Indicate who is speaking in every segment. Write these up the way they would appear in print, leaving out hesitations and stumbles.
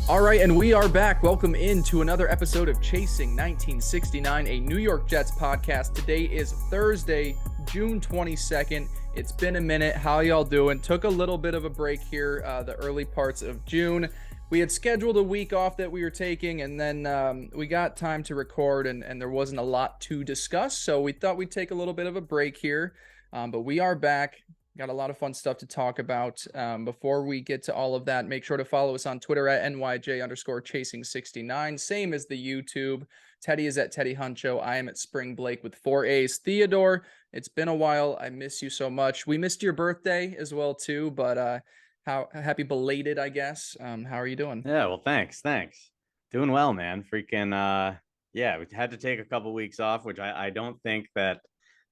Speaker 1: All right, and we are back. Welcome into another episode of Chasing 1969, a New York Jets podcast. Today is Thursday, June 22nd. It's been a minute. How y'all doing? Took a little bit of a break here, the early parts of June. We had scheduled a week off that we were taking, and then we got time to record, and there wasn't a lot to discuss, so we thought we'd take a little bit of a break here, but we are back. Got a lot of fun stuff to talk about. Before we get to all of that, make sure to follow us on Twitter at NYJ_chasing69. Same as the YouTube. Teddy is at Teddy Huncho. I am at Spring Blake with 4 A's. Theodore, it's been a while. I miss you so much. We missed your birthday as well, too, but how happy belated, I guess. How are you doing?
Speaker 2: Yeah, well, thanks. Doing well, man. Freaking, yeah, we had to take a couple weeks off, which I don't think that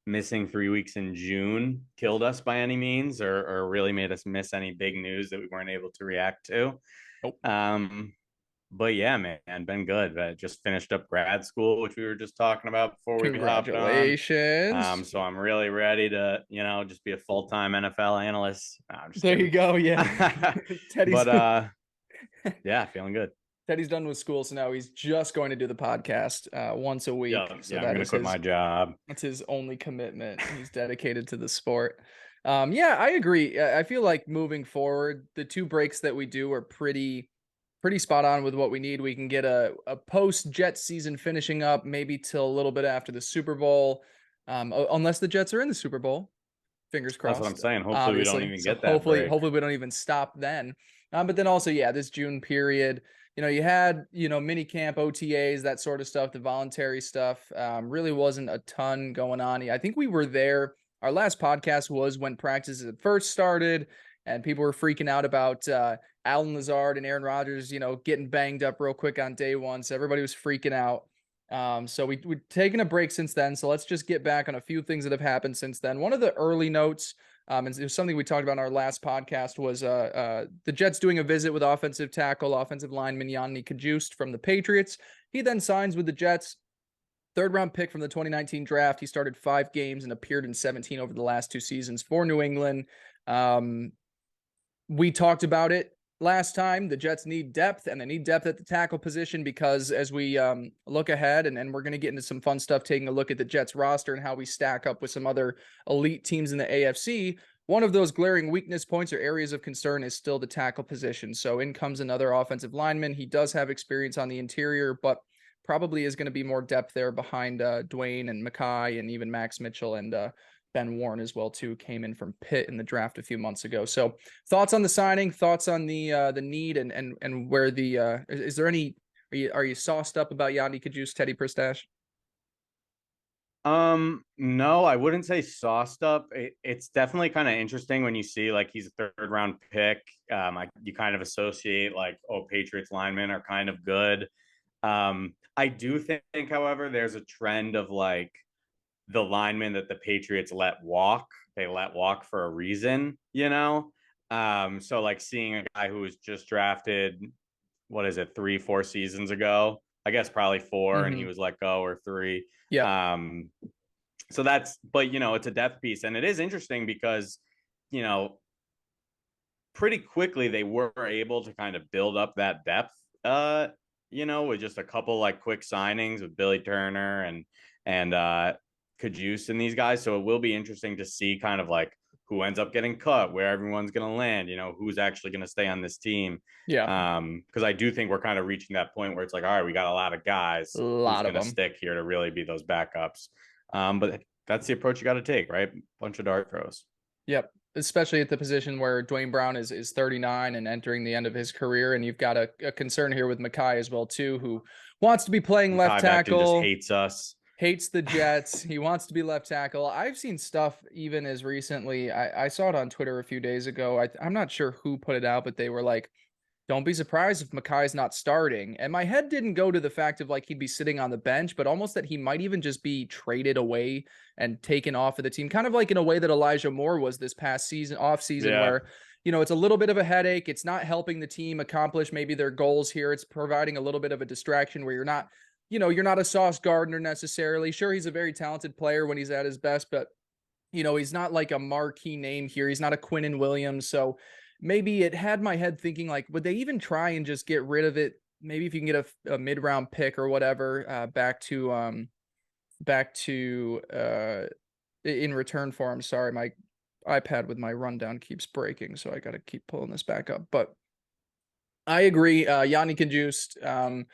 Speaker 2: missing 3 weeks in June killed us by any means or really made us miss any big news that we weren't able to react to.
Speaker 1: Nope.
Speaker 2: But yeah, man, been good. I just finished up grad school, which we were just talking about before we hopped on.
Speaker 1: Congratulations.
Speaker 2: So I'm really ready to, just be a full-time NFL analyst. No, I'm just
Speaker 1: There
Speaker 2: kidding.
Speaker 1: you go. Yeah.
Speaker 2: But yeah, feeling good.
Speaker 1: Teddy's done with school, so now he's just going to do the podcast once a week. So
Speaker 2: I'm going to quit my job.
Speaker 1: That's his only commitment. He's dedicated to the sport. Yeah, I agree. I feel like moving forward, the two breaks that we do are pretty spot on with what we need. We can get a post-Jets season finishing up maybe till a little bit after the Super Bowl, unless the Jets are in the Super Bowl. Fingers crossed.
Speaker 2: That's what I'm saying. Hopefully
Speaker 1: obviously.
Speaker 2: We don't even get that
Speaker 1: hopefully
Speaker 2: break.
Speaker 1: we don't even stop then. But then also, yeah, this June period, you had, mini camp, OTAs, that sort of stuff, the voluntary stuff. Really wasn't a ton going on. I think we were there. Our last podcast was when practices had first started and people were freaking out about Allen Lazard and Aaron Rodgers, getting banged up real quick on day one. So everybody was freaking out. So we've taken a break since then. So let's just get back on a few things that have happened since then. One of the early notes, and it was something we talked about in our last podcast, was the Jets doing a visit with offensive lineman Yodney Cajuste from the Patriots. He then signs with the Jets. Third-round pick from the 2019 draft. He started 5 games and appeared in 17 over the last 2 seasons for New England. We talked about it last time. The Jets need depth, and they need depth at the tackle position because as we look ahead, and we're going to get into some fun stuff, taking a look at the Jets roster and how we stack up with some other elite teams in the AFC, one of those glaring weakness points or areas of concern is still the tackle position. So in comes another offensive lineman. He does have experience on the interior, but probably is going to be more depth there behind Dwayne and Mekhi and even Max Mitchell and Ben Warren as well too, came in from Pitt in the draft a few months ago. So thoughts on the signing, thoughts on the need and where the is there any, are you sauced up about Yodney Cajuste, Teddy Pristash?
Speaker 2: No, I wouldn't say sauced up. It's definitely kind of interesting when you see like he's a third-round pick. You kind of associate like, oh, Patriots linemen are kind of good. I do think, however, there's a trend of like the linemen that the Patriots let walk. They let walk for a reason, So like seeing a guy who was just drafted, 3-4 seasons ago, I guess probably 4, and he was let go, or 3.
Speaker 1: Yeah.
Speaker 2: So that's, but it's a depth piece, and it is interesting because, pretty quickly they were able to kind of build up that depth, with just a couple like quick signings with Billy Turner and Cajuste and these guys. So it will be interesting to see kind of like who ends up getting cut, where everyone's going to land, who's actually going to stay on this team.
Speaker 1: Yeah.
Speaker 2: Because I do think we're kind of reaching that point where it's like, all right, we got a lot of guys.
Speaker 1: A lot
Speaker 2: who's going to stick here to really be those backups. But that's the approach you got to take, right? Bunch of dart throws.
Speaker 1: Yep. Especially at the position where Dwayne Brown is 39 and entering the end of his career. And you've got a concern here with Mekhi as well, too, who wants to be playing left tackle.
Speaker 2: Just hates us.
Speaker 1: Hates the Jets. He wants to be left tackle. I've seen stuff even as recently. I saw it on Twitter a few days ago. I'm not sure who put it out, but they were like, don't be surprised if Mekhi's not starting. And my head didn't go to the fact of like he'd be sitting on the bench, but almost that he might even just be traded away and taken off of the team. Kind of like in a way that Elijah Moore was this past season, off season, where, it's a little bit of a headache. It's not helping the team accomplish maybe their goals here. It's providing a little bit of a distraction where you're not a Sauce Gardner necessarily. Sure, he's a very talented player when he's at his best, but, he's not like a marquee name here. He's not a Quinnen Williams. So maybe it had my head thinking like, would they even try and just get rid of it? Maybe if you can get a mid-round pick or whatever, back to in return for him. Sorry, my iPad with my rundown keeps breaking, so I got to keep pulling this back up. But I agree. Yodney Cajuste.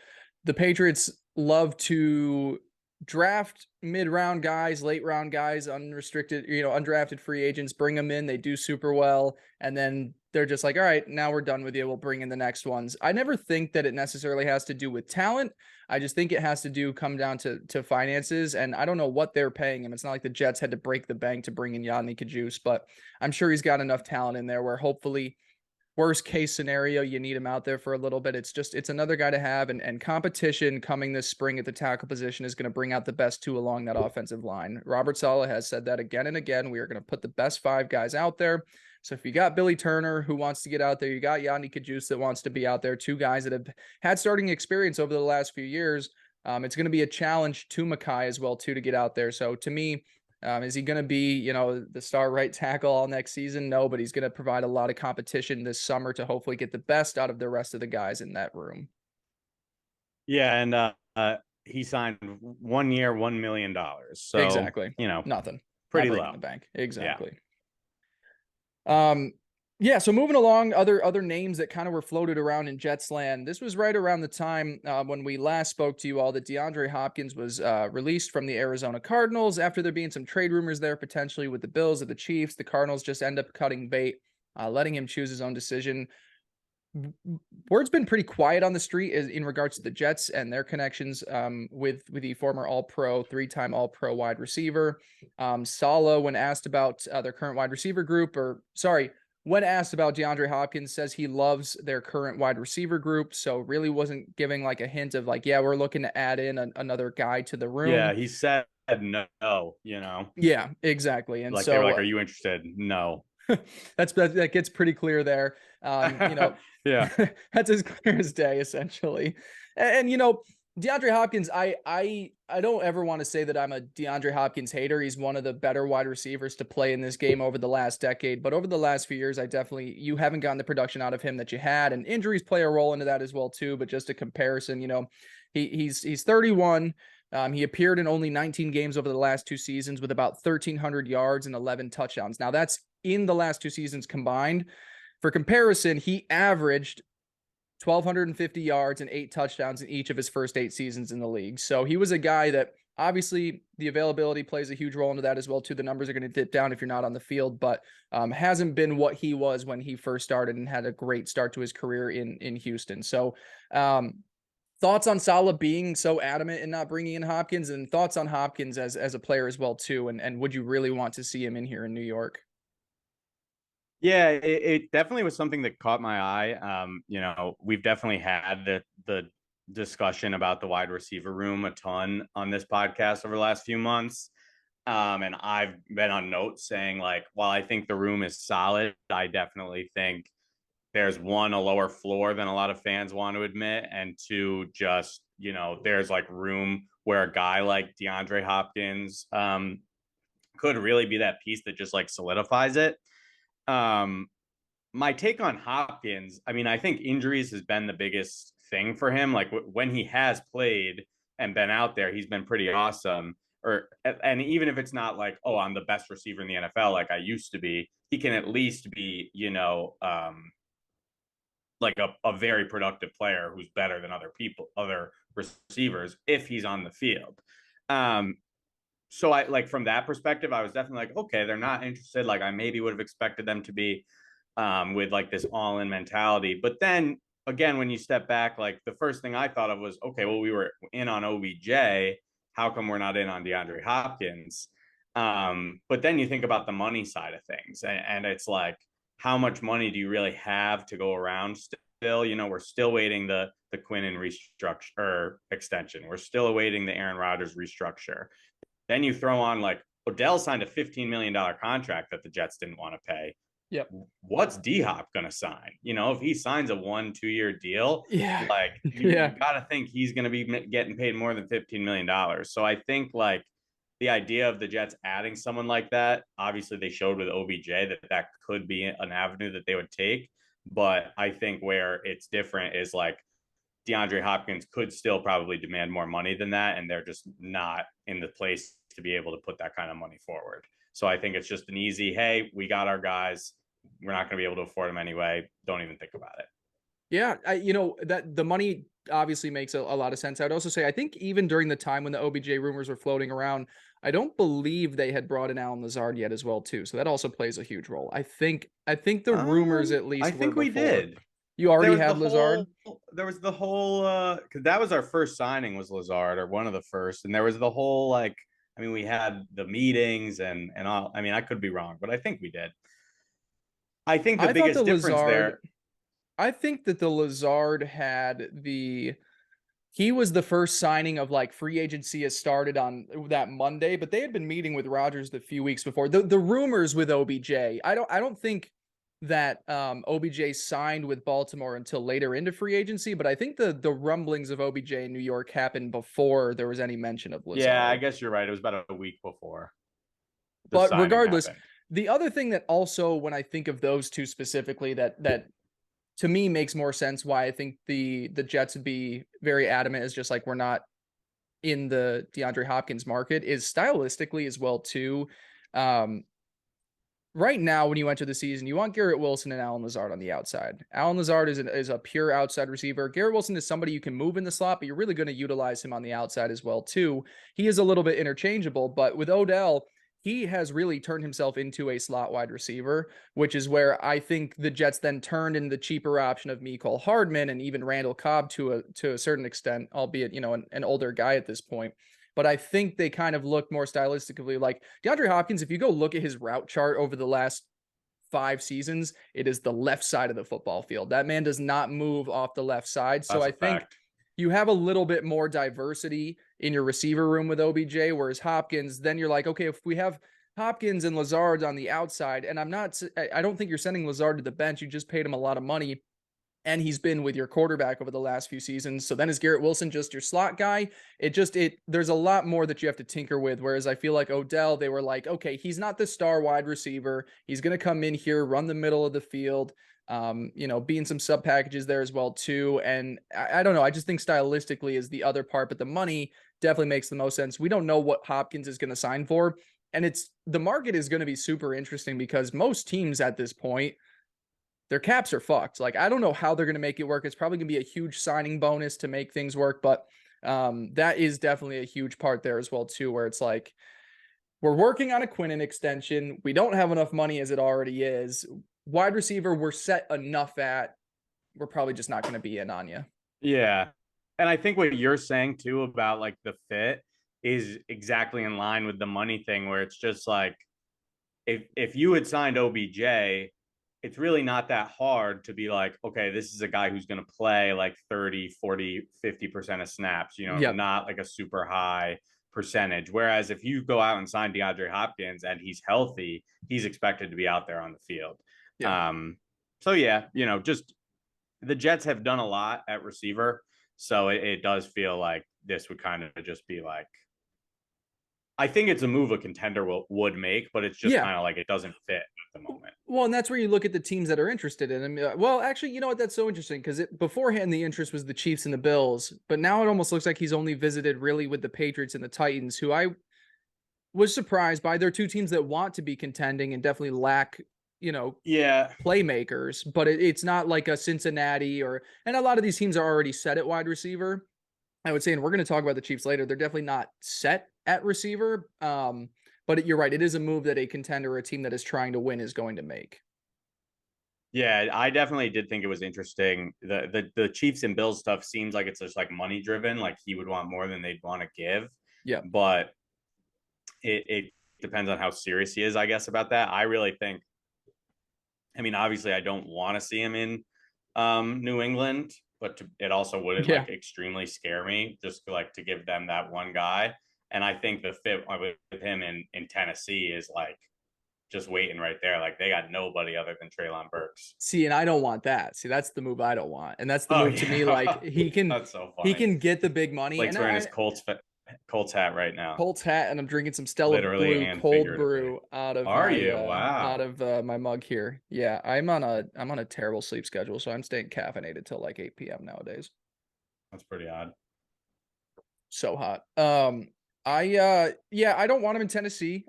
Speaker 1: The Patriots love to draft mid-round guys, late-round guys, unrestricted, undrafted free agents, bring them in. They do super well, and then they're just like, all right, now we're done with you. We'll bring in the next ones. I never think that it necessarily has to do with talent. I just think it has to come down to finances, and I don't know what they're paying him. It's not like the Jets had to break the bank to bring in Yodney Cajuste, but I'm sure he's got enough talent in there where hopefully worst case scenario, you need him out there for a little bit. It's another guy to have, and competition coming this spring at the tackle position is going to bring out the best two along that offensive line. Robert Saleh has said that again and again. We are going to put the best 5 guys out there. So if you got Billy Turner who wants to get out there, you got Yodney Cajuste that wants to be out there, 2 guys that have had starting experience over the last few years. It's going to be a challenge to Mekhi as well too to get out there. So to me, is he going to be, the star right tackle all next season? No, but he's going to provide a lot of competition this summer to hopefully get the best out of the rest of the guys in that room.
Speaker 2: Yeah, and he signed 1 year, $1 million. So
Speaker 1: exactly, nothing,
Speaker 2: pretty
Speaker 1: not
Speaker 2: low
Speaker 1: in the bank. Exactly.
Speaker 2: Yeah.
Speaker 1: Yeah, so moving along, other names that kind of were floated around in Jets land. This was right around the time when we last spoke to you all that DeAndre Hopkins was released from the Arizona Cardinals after there being some trade rumors there potentially with the Bills or the Chiefs. The Cardinals just end up cutting bait, letting him choose his own decision. Word's been pretty quiet on the street in regards to the Jets and their connections with the former All-Pro, 3-time All-Pro wide receiver. Saleh, when asked about their current wide receiver group, when asked about DeAndre Hopkins, says he loves their current wide receiver group. So really wasn't giving like a hint of like, yeah, we're looking to add in another guy to the room.
Speaker 2: Yeah, he said no,
Speaker 1: Yeah, exactly. And
Speaker 2: like
Speaker 1: so
Speaker 2: they were like, are you interested? No.
Speaker 1: that gets pretty clear there.
Speaker 2: Yeah.
Speaker 1: That's as clear as day, essentially. And DeAndre Hopkins, I don't ever want to say that I'm a DeAndre Hopkins hater. He's one of the better wide receivers to play in this game over the last decade. But over the last few years, you haven't gotten the production out of him that you had, and injuries play a role into that as well too. But just a comparison, he's 31. He appeared in only 19 games over the last 2 seasons with about 1,300 yards and 11 touchdowns. Now that's in the last 2 seasons combined. For comparison, he averaged 1,250 yards and 8 touchdowns in each of his first 8 seasons in the league. So he was a guy that obviously the availability plays a huge role into that as well too. The numbers are going to dip down if you're not on the field, but hasn't been what he was when he first started and had a great start to his career in Houston. So thoughts on Saleh being so adamant and not bringing in Hopkins, and thoughts on Hopkins as a player as well too. And would you really want to see him in here in New York?
Speaker 2: Yeah, it definitely was something that caught my eye. We've definitely had the discussion about the wide receiver room a ton on this podcast over the last few months. And I've been on notes saying, like, while I think the room is solid, I definitely think there's 1, a lower floor than a lot of fans want to admit, and 2, just, there's like room where a guy like DeAndre Hopkins could really be that piece that just like solidifies it. My take on Hopkins, I mean, I think injuries has been the biggest thing for him. Like when he has played and been out there, he's been pretty awesome. And even if it's not like, oh, I'm the best receiver in the NFL, like I used to be, he can at least be, like a very productive player who's better than other receivers if he's on the field. So I like from that perspective, I was definitely like, okay, they're not interested. Like I maybe would have expected them to be with like this all-in mentality. But then again, when you step back, like the first thing I thought of was, okay, well, we were in on OBJ. How come we're not in on DeAndre Hopkins? But then you think about the money side of things, and it's like, how much money do you really have to go around still? We're still waiting the Quinnen restructure or extension. We're still awaiting the Aaron Rodgers restructure. Then you throw on like Odell signed a $15 million contract that the Jets didn't want to pay.
Speaker 1: Yep.
Speaker 2: What's D-Hop going to sign? If he signs a 1-2 year deal,
Speaker 1: yeah,
Speaker 2: like you got to think he's going to be getting paid more than $15 million. So I think like the idea of the Jets adding someone like that, obviously they showed with OBJ that could be an avenue that they would take. But I think where it's different is like DeAndre Hopkins could still probably demand more money than that, and they're just not in the place to be able to put that kind of money forward. So I think it's just an easy, hey, we got our guys. We're not going to be able to afford them anyway. Don't even think about it.
Speaker 1: Yeah, that the money obviously makes a lot of sense. I'd also say I think even during the time when the OBJ rumors were floating around, I don't believe they had brought in Alan Lazard yet as well too. So that also plays a huge role. I think the rumors at
Speaker 2: I
Speaker 1: least were
Speaker 2: think we
Speaker 1: before.
Speaker 2: did.
Speaker 1: You
Speaker 2: There
Speaker 1: already
Speaker 2: was the
Speaker 1: had Lazard?
Speaker 2: whole there was the whole because that was our first signing was Lazard or one of the first, and there was the whole like I mean we had the meetings and all. I mean I could be wrong, but I think we did. I think the
Speaker 1: I thought the
Speaker 2: biggest difference
Speaker 1: Lazard
Speaker 2: there.
Speaker 1: I think that the Lazard had he was the first signing of like free agency has started on that Monday, but they had been meeting with Rodgers the few weeks before. The rumors with OBJ, I don't think that OBJ signed with Baltimore until later into free agency, but I think the rumblings of OBJ in New York happened before there was any mention of
Speaker 2: Yeah, I
Speaker 1: Lazard.
Speaker 2: guess you're right. It was about a week before the
Speaker 1: But
Speaker 2: signing
Speaker 1: regardless,
Speaker 2: happened.
Speaker 1: the other thing that also when I think of those two specifically that to me makes more sense why I think the Jets would be very adamant is just like we're not in the DeAndre Hopkins market is stylistically as well too. Um, right now, when you enter the season, you want Garrett Wilson and Alan Lazard on the outside. Alan Lazard is a pure outside receiver. Garrett Wilson is somebody you can move in the slot, but you're really going to utilize him on the outside as well too. He is a little bit interchangeable, but with Odell, he has really turned himself into a slot wide receiver, which is where I think the Jets then turned in the cheaper option of Mecole Hardman and even Randall Cobb to a certain extent, albeit an older guy at this point. But I think they kind of look more stylistically like DeAndre Hopkins. If you go look at his route chart over the last 5 seasons, it is the left side of the football field. That man does not move off the left side. So
Speaker 2: That's
Speaker 1: I
Speaker 2: a
Speaker 1: think
Speaker 2: fact.
Speaker 1: you have a little bit more diversity in your receiver room with OBJ, whereas Hopkins, then you're like, okay, if we have Hopkins and Lazard on the outside, and I don't think you're sending Lazard to the bench. You just paid him a lot of money and he's been with your quarterback over the last few seasons. So then is Garrett Wilson just your slot guy? There's a lot more that you have to tinker with. Whereas I feel like Odell, they were like, okay, he's not the star wide receiver. He's going to come in here, run the middle of the field, be in some sub packages there as well too. And I don't know. I just think stylistically is the other part, but the money definitely makes the most sense. We don't know what Hopkins is going to sign for. And the market is going to be super interesting because most teams at this point, their caps are fucked. Like, I don't know how they're going to make it work. It's probably going to be a huge signing bonus to make things work, but that is definitely a huge part there as well too, where it's like we're working on a Quinnen extension. We don't have enough money as it already is. Wide receiver, we're set enough at. We're probably just not going to be in on you.
Speaker 2: Yeah. And I think what you're saying too about like the fit is exactly in line with the money thing where it's just like if you had signed OBJ, it's really not that hard to be like, okay, this is a guy who's going to play like 30, 40, 50% of snaps,
Speaker 1: Yep.
Speaker 2: not like a super high percentage. Whereas if you go out and sign DeAndre Hopkins and he's healthy, he's expected to be out there on the field.
Speaker 1: Yeah.
Speaker 2: So yeah, just the Jets have done a lot at receiver. So it does feel like this would kind of just be like, I think it's a move a contender would make, but it's just
Speaker 1: Yeah.
Speaker 2: kind of like it doesn't fit at the moment.
Speaker 1: Well, and that's where you look at the teams that are interested in him. Well, actually, you know what? That's so interesting because beforehand the interest was the Chiefs and the Bills, but now it almost looks like he's only visited really with the Patriots and the Titans, who I was surprised by. They're two teams that want to be contending and definitely lack,
Speaker 2: Yeah.
Speaker 1: playmakers. But it's not like a Cincinnati and a lot of these teams are already set at wide receiver. I would say, and we're going to talk about the Chiefs later. They're definitely not set at receiver. But you're right. It is a move that a contender or a team that is trying to win is going to make.
Speaker 2: Yeah, I definitely did think it was interesting. The Chiefs and Bills stuff seems like it's just like money driven, like he would want more than they'd want to give.
Speaker 1: Yeah.
Speaker 2: But it depends on how serious he is, I guess, about that. I really think I mean, obviously I don't want to see him in New England, but it also wouldn't
Speaker 1: Yeah.
Speaker 2: like extremely scare me just like to give them that one guy. And I think the fit with him in Tennessee is like just waiting right there. Like they got nobody other than Treylon Burks.
Speaker 1: See, and I don't want that. See, that's the move I don't want. And that's the
Speaker 2: Oh
Speaker 1: move to me. Like
Speaker 2: yeah,
Speaker 1: he can
Speaker 2: that's so
Speaker 1: he
Speaker 2: funny.
Speaker 1: can get the big money.
Speaker 2: Blake's
Speaker 1: And
Speaker 2: wearing his Colts Colts hat right now,
Speaker 1: Colts hat, and I'm drinking some Stella
Speaker 2: literally
Speaker 1: Blue
Speaker 2: and
Speaker 1: cold
Speaker 2: figuratively.
Speaker 1: brew out of
Speaker 2: Are
Speaker 1: my
Speaker 2: you? Wow,
Speaker 1: my mug here. Yeah, I'm on a terrible sleep schedule, so I'm staying caffeinated till like 8 p.m. nowadays.
Speaker 2: that's pretty odd.
Speaker 1: So hot. I don't want him in Tennessee.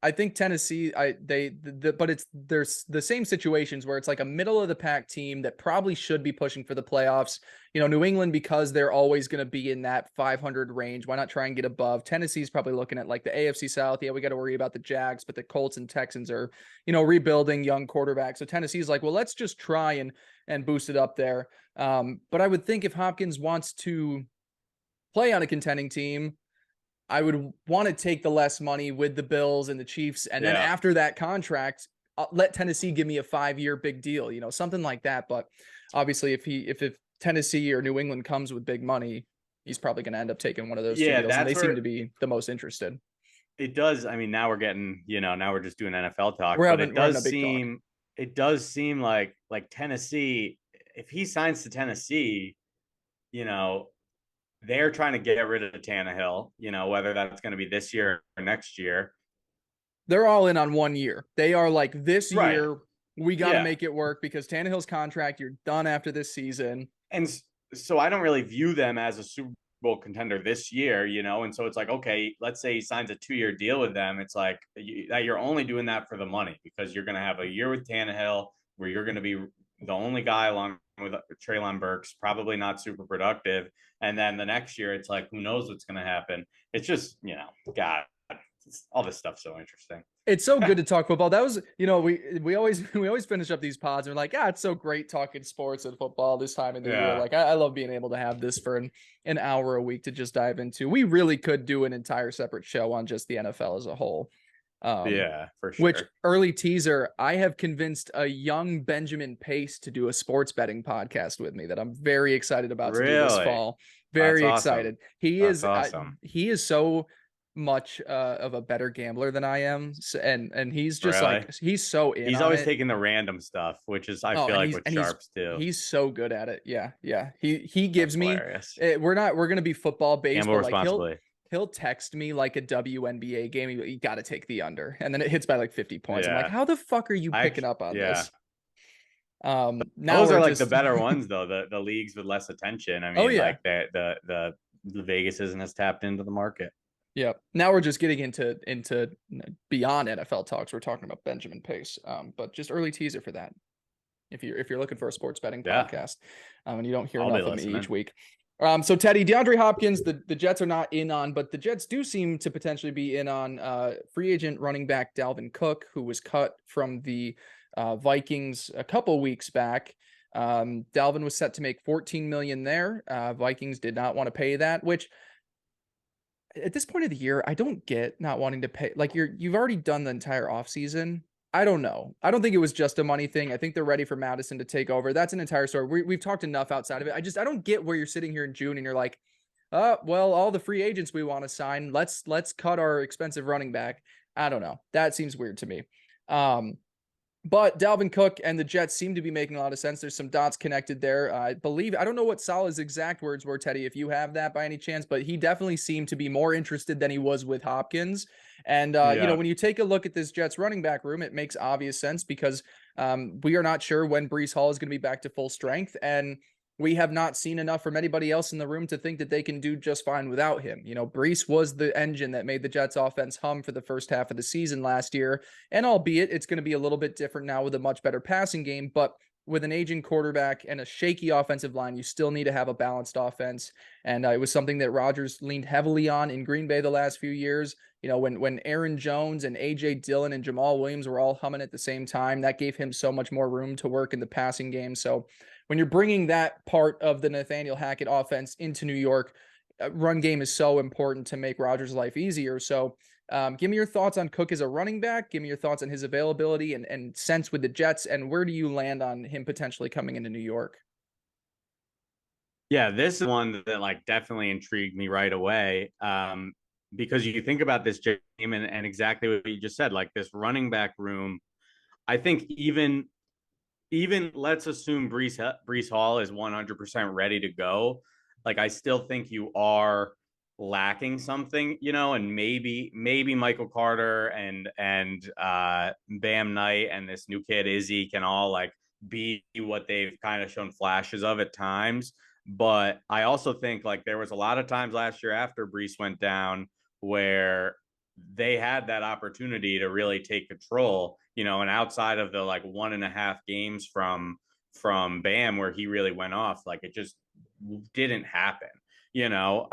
Speaker 1: I think Tennessee, but there's the same situations where it's like a middle of the pack team that probably should be pushing for the playoffs. New England, because they're always going to be in that 500 range. Why not try and get above? Tennessee's probably looking at like the AFC South. Yeah, we got to worry about the Jags, but the Colts and Texans are, rebuilding young quarterbacks. So Tennessee's like, well, let's just try and boost it up there. But I would think if Hopkins wants to play on a contending team, I would want to take the less money with the Bills and the Chiefs. And then
Speaker 2: Yeah,
Speaker 1: after that contract, let Tennessee give me a 5-year big deal, something like that. But obviously if Tennessee or New England comes with big money, he's probably going to end up taking one of those two
Speaker 2: yeah,
Speaker 1: deals. And they
Speaker 2: that's
Speaker 1: seem
Speaker 2: where
Speaker 1: to be the most interested.
Speaker 2: it does. I mean, now we're getting, now we're just doing NFL talk,
Speaker 1: We're
Speaker 2: but
Speaker 1: having, we're having a big talk.
Speaker 2: it does seem like Tennessee, if he signs to Tennessee, you know, they're trying to get rid of Tannehill, whether that's going to be this year or next year.
Speaker 1: They're all in on 1 year. They are like, this
Speaker 2: Right.
Speaker 1: year, we got to
Speaker 2: Yeah.
Speaker 1: make it work because Tannehill's contract, you're done after this season.
Speaker 2: And so I don't really view them as a Super Bowl contender this year, and so it's like, okay, let's say he signs a 2-year deal with them. It's like that you're only doing that for the money because you're going to have a year with Tannehill where you're going to be the only guy along with Treylon Burks, probably not super productive. And then the next year, it's like, who knows what's going to happen? It's just, God, all this stuff's so interesting.
Speaker 1: It's so good to talk football. That was, we always we always finish up these pods and we're like, it's so great talking sports and football this time of the year.
Speaker 2: Yeah.
Speaker 1: Like I love being able to have this for an hour a week to just dive into. We really could do an entire separate show on just the NFL as a whole.
Speaker 2: Yeah, for
Speaker 1: Which,
Speaker 2: sure.
Speaker 1: early teaser, I have convinced a young Benjamin Pace to do a sports betting podcast with me that I'm very excited about to do this
Speaker 2: Really?
Speaker 1: fall.
Speaker 2: That's
Speaker 1: Very
Speaker 2: awesome.
Speaker 1: excited. He
Speaker 2: That's
Speaker 1: is
Speaker 2: awesome.
Speaker 1: he is so much of a better gambler than I am, and he's just
Speaker 2: Really?
Speaker 1: like, he's so in
Speaker 2: He's
Speaker 1: on
Speaker 2: always
Speaker 1: it.
Speaker 2: taking the random stuff, which is I
Speaker 1: Oh,
Speaker 2: feel
Speaker 1: and
Speaker 2: like
Speaker 1: he's
Speaker 2: with
Speaker 1: and he's
Speaker 2: sharps too.
Speaker 1: he's so good at it. Yeah, yeah. He
Speaker 2: That's
Speaker 1: gives me.
Speaker 2: hilarious.
Speaker 1: We're gonna be football based,
Speaker 2: Gamble
Speaker 1: but like
Speaker 2: responsibly.
Speaker 1: he'll text me like a WNBA game. You got to take the under, and then it hits by like 50 points. I'm like,
Speaker 2: Yeah.
Speaker 1: how the fuck are you
Speaker 2: I
Speaker 1: picking up on
Speaker 2: yeah.
Speaker 1: this? Now
Speaker 2: Those
Speaker 1: we're
Speaker 2: are like the
Speaker 1: just
Speaker 2: better ones though, the leagues with less attention. I
Speaker 1: oh
Speaker 2: mean,
Speaker 1: yeah,
Speaker 2: like the Vegas isn't as tapped into the market.
Speaker 1: yeah. Now we're just getting into beyond NFL talks. We're talking about Benjamin Pace, but just early teaser for that. If you're looking for a sports betting
Speaker 2: Yeah.
Speaker 1: podcast, and you don't hear
Speaker 2: I'll be
Speaker 1: enough of me
Speaker 2: listening.
Speaker 1: each week. So Teddy, DeAndre Hopkins, the Jets are not in on, but the Jets do seem to potentially be in on free agent running back Dalvin Cook, who was cut from the Vikings a couple weeks back. Dalvin was set to make $14 million there. Vikings did not want to pay that, which at this point of the year, I don't get not wanting to pay. Like, you've already done the entire offseason. I don't know. I don't think it was just a money thing. I think they're ready for Madison to take over. That's an entire story. We've talked enough outside of it. I don't get where you're sitting here in June and you're like, well, all the free agents we want to sign, let's cut our expensive running back. I don't know. That seems weird to me. But Dalvin Cook and the Jets seem to be making a lot of sense. There's some dots connected there. I don't know what Salah's exact words were, Teddy, if you have that by any chance, but he definitely seemed to be more interested than he was with Hopkins. And,
Speaker 2: Yeah.
Speaker 1: when you take a look at this Jets running back room, it makes obvious sense because we are not sure when Bryce Hall is going to be back to full strength. And we have not seen enough from anybody else in the room to think that they can do just fine without him. Bryce was the engine that made the Jets offense hum for the first half of the season last year. And albeit it's going to be a little bit different now with a much better passing game, but with an aging quarterback and a shaky offensive line, you still need to have a balanced offense. And it was something that Rodgers leaned heavily on in Green Bay the last few years. When Aaron Jones and A.J. Dillon and Jamal Williams were all humming at the same time, that gave him so much more room to work in the passing game. So when you're bringing that part of the Nathaniel Hackett offense into New York, run game is so important to make Rodgers' life easier. So give me your thoughts on Cook as a running back. Give me your thoughts on his availability and sense with the Jets. And where do you land on him potentially coming into New York?
Speaker 2: Yeah, this is one that like definitely intrigued me right away. Because you think about this game and exactly what you just said, like this running back room. I think even let's assume Brees Hall is 100% ready to go. Like I still think you are lacking something, and maybe Michael Carter and Bam Knight and this new kid Izzy can all like be what they've kind of shown flashes of at times. But I also think like there was a lot of times last year after Bryce went down where they had that opportunity to really take control, and outside of the like 1.5 games from Bam where he really went off, like it just didn't happen, you know.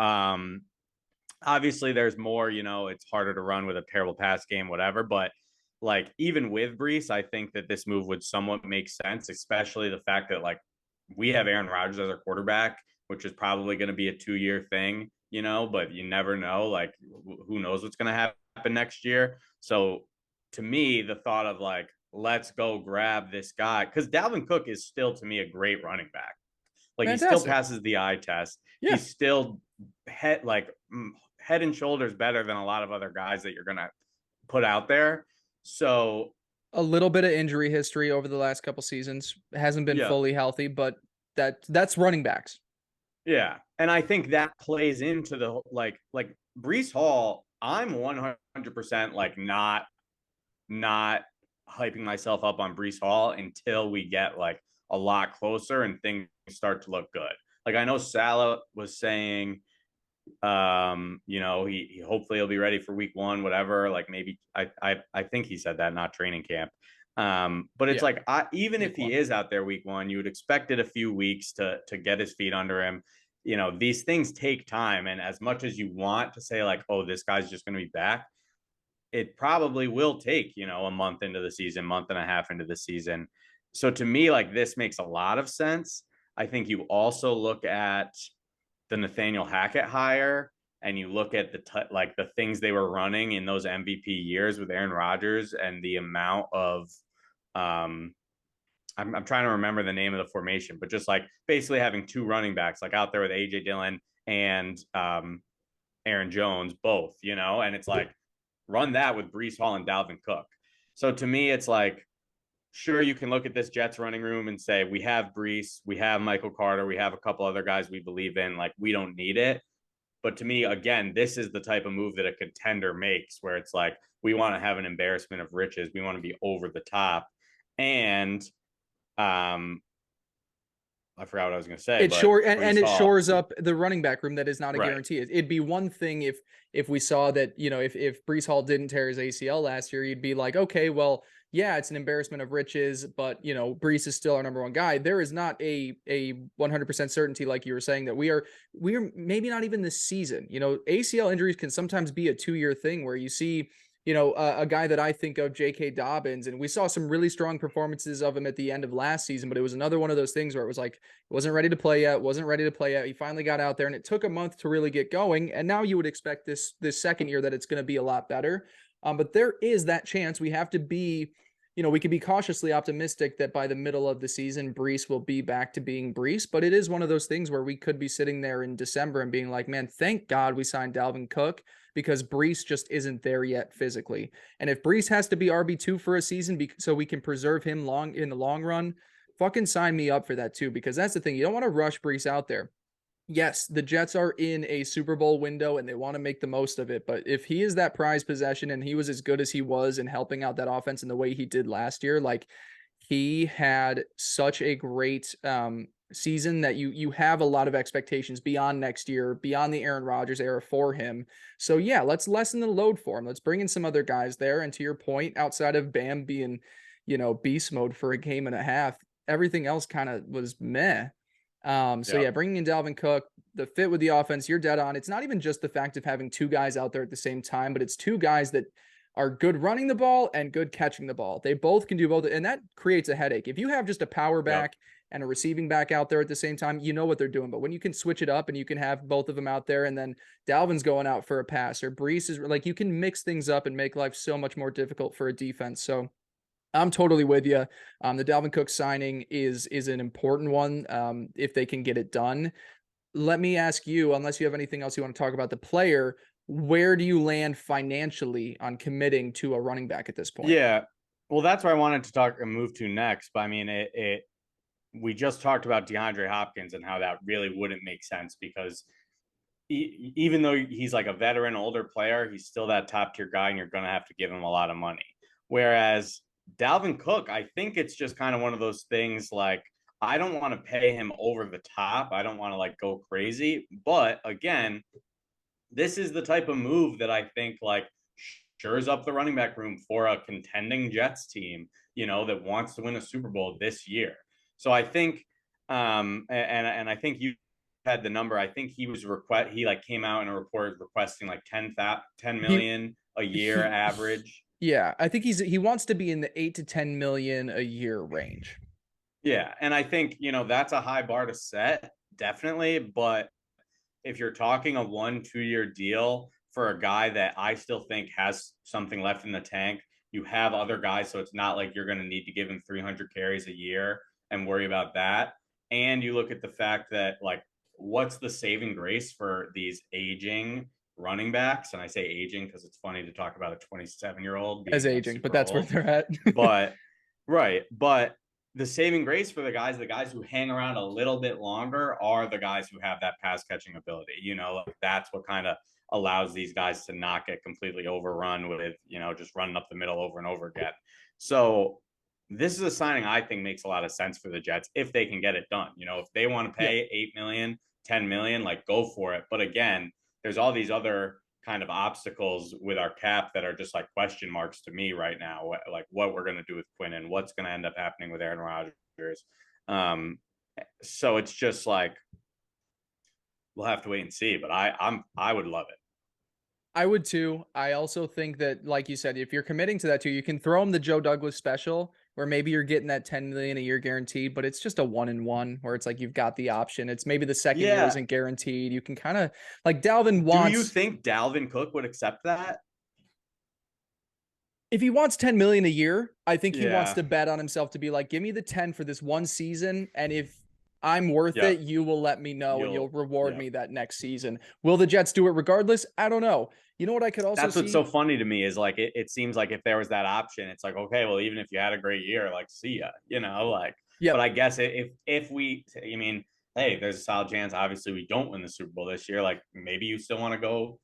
Speaker 2: Obviously there's more, it's harder to run with a terrible pass game, whatever, but like even with Bryce, I think that this move would somewhat make sense, especially the fact that like we have Aaron Rodgers as our quarterback, which is probably going to be a 2-year thing, but you never know. Like, who knows what's going to happen next year? So, to me, the thought of like, let's go grab this guy, because Dalvin Cook is still, to me, a great running back. Like, he still
Speaker 1: Fantastic.
Speaker 2: passes the eye test.
Speaker 1: Yeah.
Speaker 2: He's still head and shoulders better than a lot of other guys that you're going to put out there. So,
Speaker 1: A little bit of injury history over the last couple seasons. Hasn't been
Speaker 2: yeah.
Speaker 1: fully healthy, but that's running backs.
Speaker 2: Yeah. And I think that plays into the like Breece Hall, I'm 100% like not hyping myself up on Breece Hall until we get like a lot closer and things start to look good. Like I know Salah was saying he hopefully he'll be ready for week 1, whatever, like maybe I think he said that, not training camp. But it's like even if he is out there week 1, you would expect it a few weeks to get his feet under him. These things take time, and as much as you want to say like, oh, this guy's just going to be back, it probably will take a month into the season, month and a half into the season. So to me, like this makes a lot of sense. I think you also look at the Nathaniel Hackett hire, and you look at the things they were running in those MVP years with Aaron Rodgers and the amount of I'm trying to remember the name of the formation, but just like basically having 2 running backs like out there with AJ Dillon and Aaron Jones both, and it's like run that with Breece Hall and Dalvin Cook. So to me, it's like, sure, you can look at this Jets running room and say, we have Breece, we have Michael Carter, we have a couple other guys we believe in, like we don't need it. But to me, again, this is the type of move that a contender makes where it's like, we want to have an embarrassment of riches. We want to be over the top. And I forgot what I was going to say.
Speaker 1: It shores up the running back room. That is not a guarantee. It'd be one thing if we saw that, if Breece Hall didn't tear his ACL last year, you'd be like, okay, well, yeah, it's an embarrassment of riches, but Breece is still our number 1 guy. There is not a 100% certainty, like you were saying, that we are maybe not even this season. ACL injuries can sometimes be a 2-year thing where you see a guy that I think of, J.K. Dobbins, and we saw some really strong performances of him at the end of last season, but it was another one of those things where it was like, wasn't ready to play yet. He finally got out there, and it took a month to really get going. And now you would expect this second year that it's going to be a lot better. But there is that chance. We have to be, we can be cautiously optimistic that by the middle of the season, Breece will be back to being Breece. But it is one of those things where we could be sitting there in December and being like, man, thank God we signed Dalvin Cook, because Breece just isn't there yet physically. And if Breece has to be RB2 for a season so we can preserve him in the long run, fucking sign me up for that too, because that's the thing. You don't want to rush Breece out there. Yes, the Jets are in a Super Bowl window and they want to make the most of it. But if he is that prized possession and he was as good as he was in helping out that offense in the way he did last year, like he had such a great season that you have a lot of expectations beyond next year, beyond the Aaron Rodgers era for him. So yeah, let's lessen the load for him. Let's bring in some other guys there. And to your point, outside of Bam being, beast mode for a game and a half, everything else kind of was meh. Bringing in Dalvin Cook, the fit with the offense, you're dead on. It's not even just the fact of having 2 guys out there at the same time, but it's 2 guys that are good running the ball and good catching the ball. They both can do both, and that creates a headache. If you have just a power back and a receiving back out there at the same time, you know what they're doing. But when you can switch it up and you can have both of them out there, and then Dalvin's going out for a pass, or Breece is like, you can mix things up and make life so much more difficult for a defense. So I'm totally with you. The Dalvin Cook signing is an important one if they can get it done. Let me ask you, unless you have anything else you want to talk about the player, where do you land financially on committing to a running back at this point?
Speaker 2: Yeah. Well, that's where I wanted to talk and move to next. But I mean, we just talked about DeAndre Hopkins and how that really wouldn't make sense because even though he's like a veteran, older player, he's still that top tier guy, and you're going to have to give him a lot of money. Whereas Dalvin Cook, I think it's just kind of one of those things like, I don't want to pay him over the top. I don't want to like go crazy. But again, this is the type of move that I think like shores up the running back room for a contending Jets team, that wants to win a Super Bowl this year. So I think, and I think you had the number. I think he like came out in a report requesting like 10
Speaker 1: He
Speaker 2: million a year
Speaker 1: he
Speaker 2: average.
Speaker 1: yeah, I think he wants to be in the 8 to 10 million a year range.
Speaker 2: Yeah, and I think, that's a high bar to set, definitely, but if you're talking a 1-2 year deal for a guy that I still think has something left in the tank, you have other guys, so it's not like you're going to need to give him 300 carries a year and worry about that. And you look at the fact that, like, what's the saving grace for these aging running backs? And I say aging because it's funny to talk about a 27-year-old being
Speaker 1: As
Speaker 2: like
Speaker 1: aging, but
Speaker 2: super
Speaker 1: that's where
Speaker 2: old.
Speaker 1: they're at.
Speaker 2: But right, but the saving grace for the guys who hang around a little bit longer are the guys who have that pass catching ability. Like that's what kind of allows these guys to not get completely overrun with, just running up the middle over and over again. So this is a signing I think makes a lot of sense for the Jets if they can get it done. If they want to pay 8 million, 10 million, like go for it. But again, there's all these other kind of obstacles with our cap that are just like question marks to me right now. Like what we're going to do with Quinnen, what's going to end up happening with Aaron Rodgers. So it's just like, we'll have to wait and see, but I would love it.
Speaker 1: I would too. I also think that, like you said, if you're committing to that too, you can throw him the Joe Douglas special where maybe you're getting that 10 million a year guaranteed, but it's just a 1-and-1 where it's like you've got the option. It's maybe the second year
Speaker 2: Yeah.
Speaker 1: isn't guaranteed. You can kind of like Dalvin
Speaker 2: Do you
Speaker 1: wants.
Speaker 2: think Dalvin Cook would accept that?
Speaker 1: If he wants 10 million a year, I think he wants
Speaker 2: Yeah.
Speaker 1: to bet on himself to be like, give me the 10 for this one season. And if I'm worth
Speaker 2: Yeah.
Speaker 1: it, you will let me know and you'll reward
Speaker 2: Yeah.
Speaker 1: me that next season. Will the Jets do it regardless? I don't know. You know what I could also
Speaker 2: That's what's
Speaker 1: see?
Speaker 2: so funny to me is like it seems like if there was that option, it's like, okay, well, even if you had a great year, like see ya, like. But
Speaker 1: Yep.
Speaker 2: I guess if we, I mean, hey, there's a solid chance. Obviously, we don't win the Super Bowl this year. Like maybe you still want to go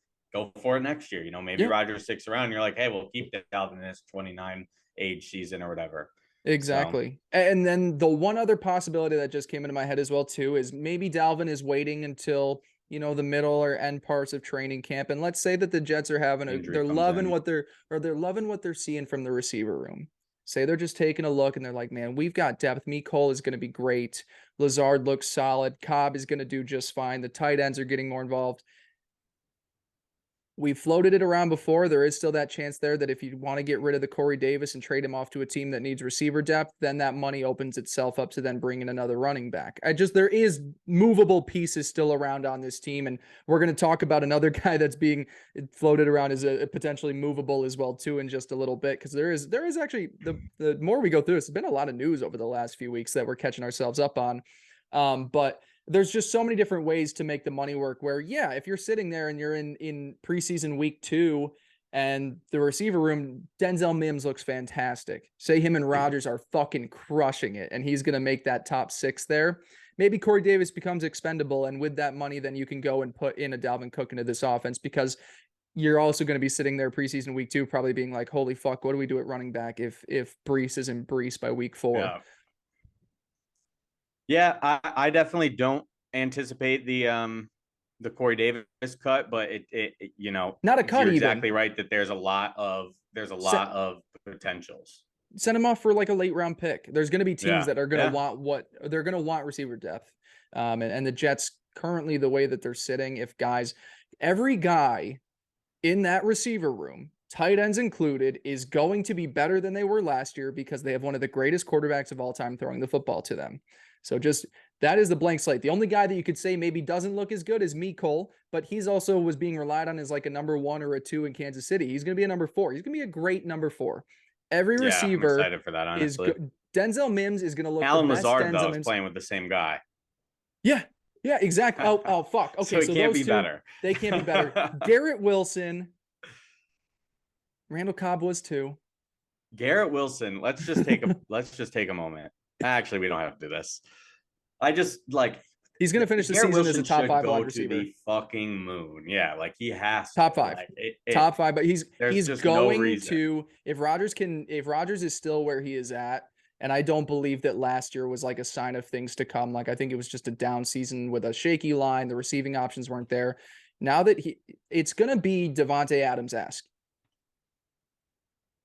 Speaker 2: for it next year. Maybe
Speaker 1: Yeah.
Speaker 2: Rodgers sticks around. And you're like, hey, we'll keep Dalvin in this 29 age season or whatever.
Speaker 1: Exactly. And then the one other possibility that just came into my head as well too is maybe Dalvin is waiting until, the middle or end parts of training camp. And let's say that the Jets are they're loving they're loving what they're seeing from the receiver room. Say they're just taking a look and they're like, man, we've got depth. Mecole is going to be great. Lazard looks solid. Cobb is going to do just fine. The tight ends are getting more involved. We floated it around before. There is still that chance there that if you want to get rid of the Corey Davis and trade him off to a team that needs receiver depth, then that money opens itself up to then bring in another running back. There is movable pieces still around on this team. And we're going to talk about another guy that's being floated around as a potentially movable as well too in just a little bit. Cause there is actually the more we go through this, there's been a lot of news over the last few weeks that we're catching ourselves up on. But there's just so many different ways to make the money work where, yeah, if you're sitting there and you're in preseason week 2 and the receiver room, Denzel Mims looks fantastic. Say him and Rodgers are fucking crushing it and he's going to make that top 6 there. Maybe Corey Davis becomes expendable. And with that money, then you can go and put in a Dalvin Cook into this offense because you're also going to be sitting there preseason week 2, probably being like, holy fuck, what do we do at running back if Breece isn't Breece by week 4?
Speaker 2: Yeah. Yeah, I definitely don't anticipate the Corey Davis cut, but it
Speaker 1: Not a cut
Speaker 2: you're
Speaker 1: even.
Speaker 2: exactly right that there's a lot of potentials.
Speaker 1: Send him off for like a late round pick. There's going to be teams that are going to want they're going to want receiver depth. And the Jets currently the way that they're sitting, if every guy in that receiver room, tight ends included, is going to be better than they were last year because they have one of the greatest quarterbacks of all time throwing the football to them. So just that is the blank slate. The only guy that you could say maybe doesn't look as good as Mecole, but he's also was being relied on as like a number 1 or a 2 in Kansas City. He's going to be a number 4. He's going to be a great number 4. Every receiver
Speaker 2: I'm excited for that, honestly.
Speaker 1: is Denzel Mims is going to look
Speaker 2: Alan
Speaker 1: the best.
Speaker 2: Lazard,
Speaker 1: Denzel
Speaker 2: though,
Speaker 1: Mims
Speaker 2: is playing with the same guy.
Speaker 1: Yeah, exactly. Oh, fuck. Okay,
Speaker 2: so can't be better.
Speaker 1: They can't be better. Garrett Wilson, Randall Cobb was too.
Speaker 2: Garrett Wilson. Let's just take a moment. Actually, we don't have to do this. I just like
Speaker 1: He's going to finish the
Speaker 2: Garrett
Speaker 1: season as a
Speaker 2: Wilson
Speaker 1: top
Speaker 2: should
Speaker 1: 5
Speaker 2: go
Speaker 1: wide
Speaker 2: to
Speaker 1: receiver.
Speaker 2: the fucking moon. Yeah, like he has
Speaker 1: Top
Speaker 2: to.
Speaker 1: 5.
Speaker 2: Like,
Speaker 1: Top 5, but he's
Speaker 2: just
Speaker 1: going
Speaker 2: no
Speaker 1: to, if Rodgers is still where he is at, and I don't believe that last year was like a sign of things to come. Like I think it was just a down season with a shaky line. The receiving options weren't there. Now that it's going to be Devontae Adams-esque.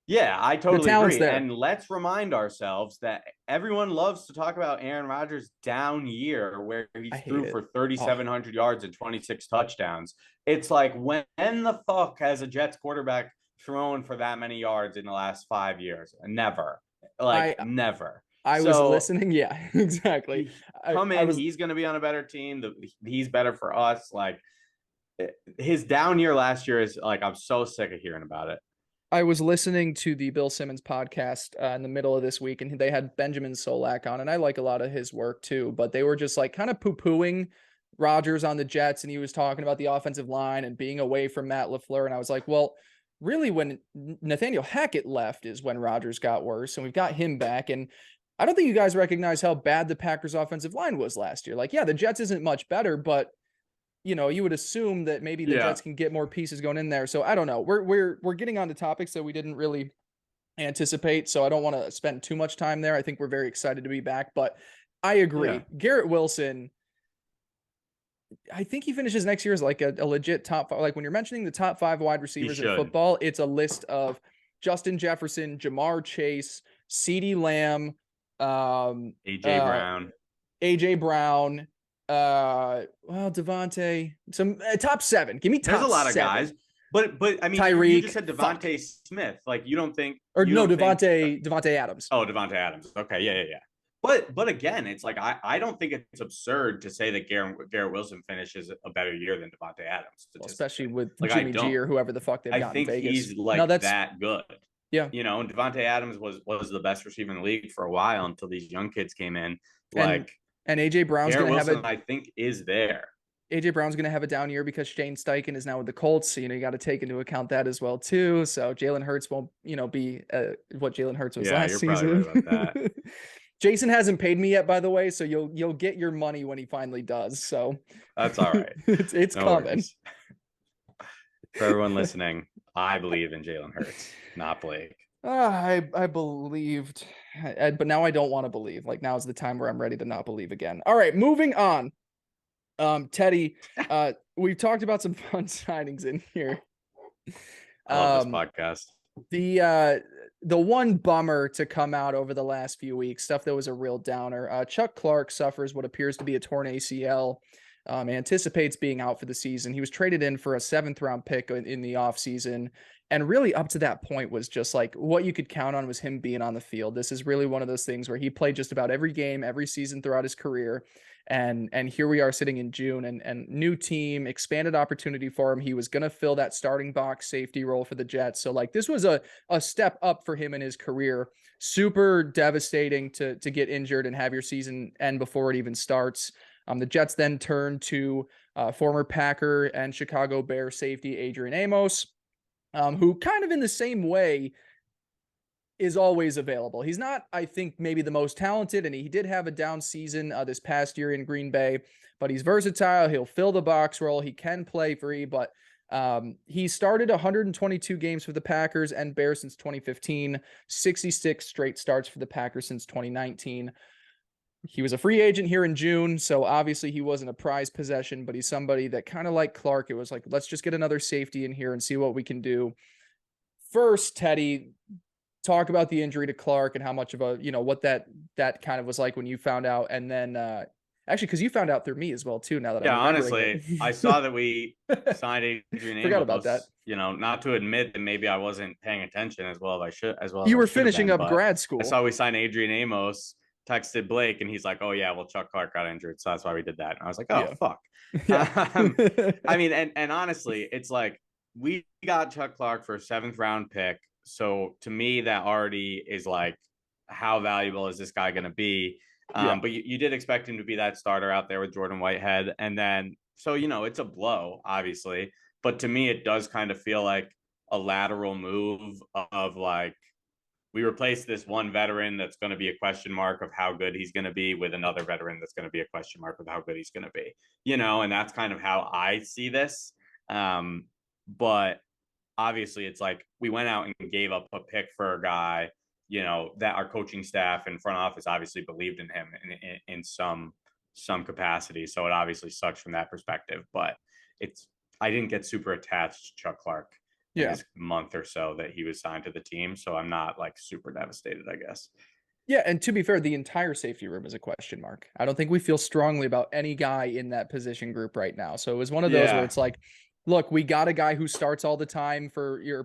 Speaker 2: Yeah, I
Speaker 1: The
Speaker 2: totally
Speaker 1: talent's
Speaker 2: agree.
Speaker 1: there.
Speaker 2: And let's remind ourselves that everyone loves to talk about Aaron Rodgers' down year where he threw for 3,700 yards and 26 touchdowns. It's like, when the fuck has a Jets quarterback thrown for that many yards in the last 5 years? Never. Never.
Speaker 1: I was listening. Yeah, exactly.
Speaker 2: He's going to be on a better team. He's better for us. Like, his down year last year is like, I'm so sick of hearing about it.
Speaker 1: I was listening to the Bill Simmons podcast in the middle of this week, and they had Benjamin Solak on, and I like a lot of his work too, but they were just like kind of poo-pooing Rodgers on the Jets, and he was talking about the offensive line and being away from Matt LaFleur, and I was like, well, really when Nathaniel Hackett left is when Rodgers got worse, and we've got him back, and I don't think you guys recognize how bad the Packers offensive line was last year. Like, yeah, the Jets isn't much better, but you would assume that maybe the Jets can get more pieces going in there. So I don't know. We're getting on to topics that we didn't really anticipate. So I don't want to spend too much time there. I think we're very excited to be back, but I agree. Yeah. Garrett Wilson, I think he finishes next year as like a legit top 5. Like when you're mentioning the top 5 wide receivers in football, it's a list of Justin Jefferson, Jamar Chase, CeeDee Lamb, AJ Brown, Devontae, some top 7. Give me top 7.
Speaker 2: There's a lot of guys, but I mean,
Speaker 1: Tyreek,
Speaker 2: you just said Devontae Smith. Like, you don't think,
Speaker 1: Devontae Adams.
Speaker 2: Oh, Devontae Adams. Okay, yeah. But again, it's like I don't think it's absurd to say that Garrett Wilson finishes a better year than Devontae Adams,
Speaker 1: especially with like, Jimmy G or whoever the fuck they've got in Vegas.
Speaker 2: I think he's like that good.
Speaker 1: Yeah,
Speaker 2: and Devontae Adams was the best receiver in the league for a while until these young kids came in. Like.
Speaker 1: And AJ Brown's going to have
Speaker 2: I think is there.
Speaker 1: AJ Brown's going to have a down year because Shane Steichen is now with the Colts. So, you got to take into account that as well too. So Jalen Hurts won't, be what Jalen Hurts was last season.
Speaker 2: Right about that.
Speaker 1: Jason hasn't paid me yet, by the way. So you'll get your money when he finally does. So
Speaker 2: that's all right.
Speaker 1: it's no coming.
Speaker 2: Worries. For everyone listening, I believe in Jalen Hurts, not Blake.
Speaker 1: I believed, but now I don't want to believe. Like, now is the time where I'm ready to not believe again. All right, moving on. Teddy, we've talked about some fun signings in here.
Speaker 2: I love this
Speaker 1: podcast. The one bummer to come out over the last few weeks, stuff that was a real downer. Chuck Clark suffers what appears to be a torn ACL. Anticipates being out for the season. He was traded in for a 7th-round pick in the offseason. And really up to that point was just like what you could count on was him being on the field. This is really one of those things where he played just about every game, every season throughout his career. And here we are sitting in June and new team, expanded opportunity for him. He was going to fill that starting box safety role for the Jets. So like this was a step up for him in his career. Super devastating to get injured and have your season end before it even starts. The Jets then turned to former Packer and Chicago Bear safety Adrian Amos, who kind of in the same way is always available. He's not, I think, maybe the most talented, and he did have a down season this past year in Green Bay, but he's versatile. He'll fill the box role. He can play free, but he started 122 games for the Packers and Bears since 2015, 66 straight starts for the Packers since 2019. He was a free agent here in June, so obviously he wasn't a prized possession, but he's somebody that kind of like Clark, it was like, let's just get another safety in here and see what we can do. First, Teddy, talk about the injury to Clark and how much of a, what that kind of was like when you found out. And then actually, because you found out through me as well, too, now that I'm
Speaker 2: honestly, I saw that we signed Adrian Amos.
Speaker 1: Forgot about that.
Speaker 2: Not to admit that maybe I wasn't paying attention as well as I should.
Speaker 1: You were finishing up grad school.
Speaker 2: I saw we signed Adrian Amos. Texted Blake and he's like, oh yeah, well, Chuck Clark got injured, so that's why we did that. And I was like, oh, fuck. I mean, and honestly, it's like we got Chuck Clark for a 7th-round pick. So to me, that already is like, how valuable is this guy going to be? But you did expect him to be that starter out there with Jordan Whitehead. And then, so, it's a blow, obviously. But to me, it does kind of feel like a lateral move of like, we replace this one veteran that's going to be a question mark of how good he's going to be with another veteran that's going to be a question mark of how good he's going to be, and that's kind of how I see this. But obviously it's like we went out and gave up a pick for a guy, that our coaching staff and front office obviously believed in him in some capacity. So it obviously sucks from that perspective, but I didn't get super attached to Chuck Clark in
Speaker 1: Yeah.
Speaker 2: his month or so that he was signed to the team. So I'm not like super devastated, I guess.
Speaker 1: Yeah, and to be fair, the entire safety room is a question mark. I don't think we feel strongly about any guy in that position group right now. So it was one of those where
Speaker 2: Yeah.
Speaker 1: it's like, look, we got a guy who starts all the time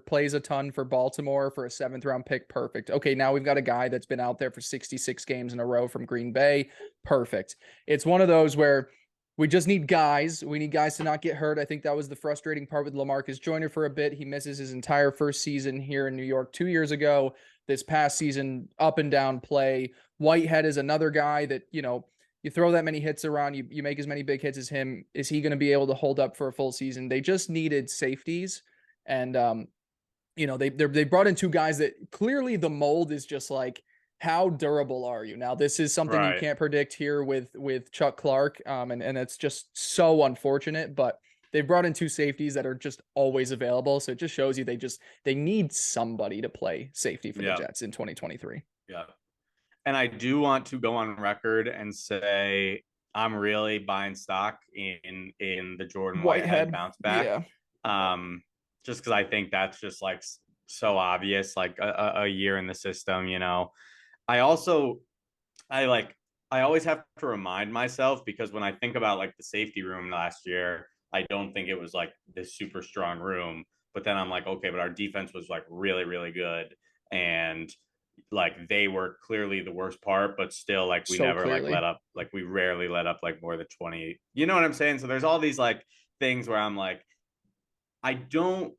Speaker 1: plays a ton for Baltimore for a 7th-round pick. Perfect. Okay, now we've got a guy that's been out there for 66 games in a row from Green Bay. Perfect. It's one of those where we just need guys. We need guys to not get hurt. I think that was the frustrating part with LaMarcus Joyner for a bit. He misses his entire first season here in New York 2 years ago. This past season, up and down play. Whitehead is another guy that, you throw that many hits around, you make as many big hits as him. Is he going to be able to hold up for a full season? They just needed safeties. And, they brought in 2 guys that clearly the mold is just like, how durable are you? Now, this is something you
Speaker 2: Right.
Speaker 1: can't predict here with Chuck Clark. And it's just so unfortunate, but they brought in 2 safeties that are just always available. So it just shows you they need somebody to play safety for the Jets in 2023.
Speaker 2: Yeah. And I do want to go on record and say I'm really buying stock in the Jordan Whitehead
Speaker 1: Whitehead.
Speaker 2: bounce back.
Speaker 1: Yeah.
Speaker 2: Just because I think that's just like so obvious, like a year in the system. I also I always have to remind myself, because when I think about like the safety room last year, I don't think it was like this super strong room. But then I'm like, okay, but our defense was like really, really good. And like they were clearly the worst part, but still like we
Speaker 1: So
Speaker 2: never like let
Speaker 1: clearly.
Speaker 2: up, like we rarely let up like more than 20. You know what I'm saying? So there's all these like things where I'm like, I don't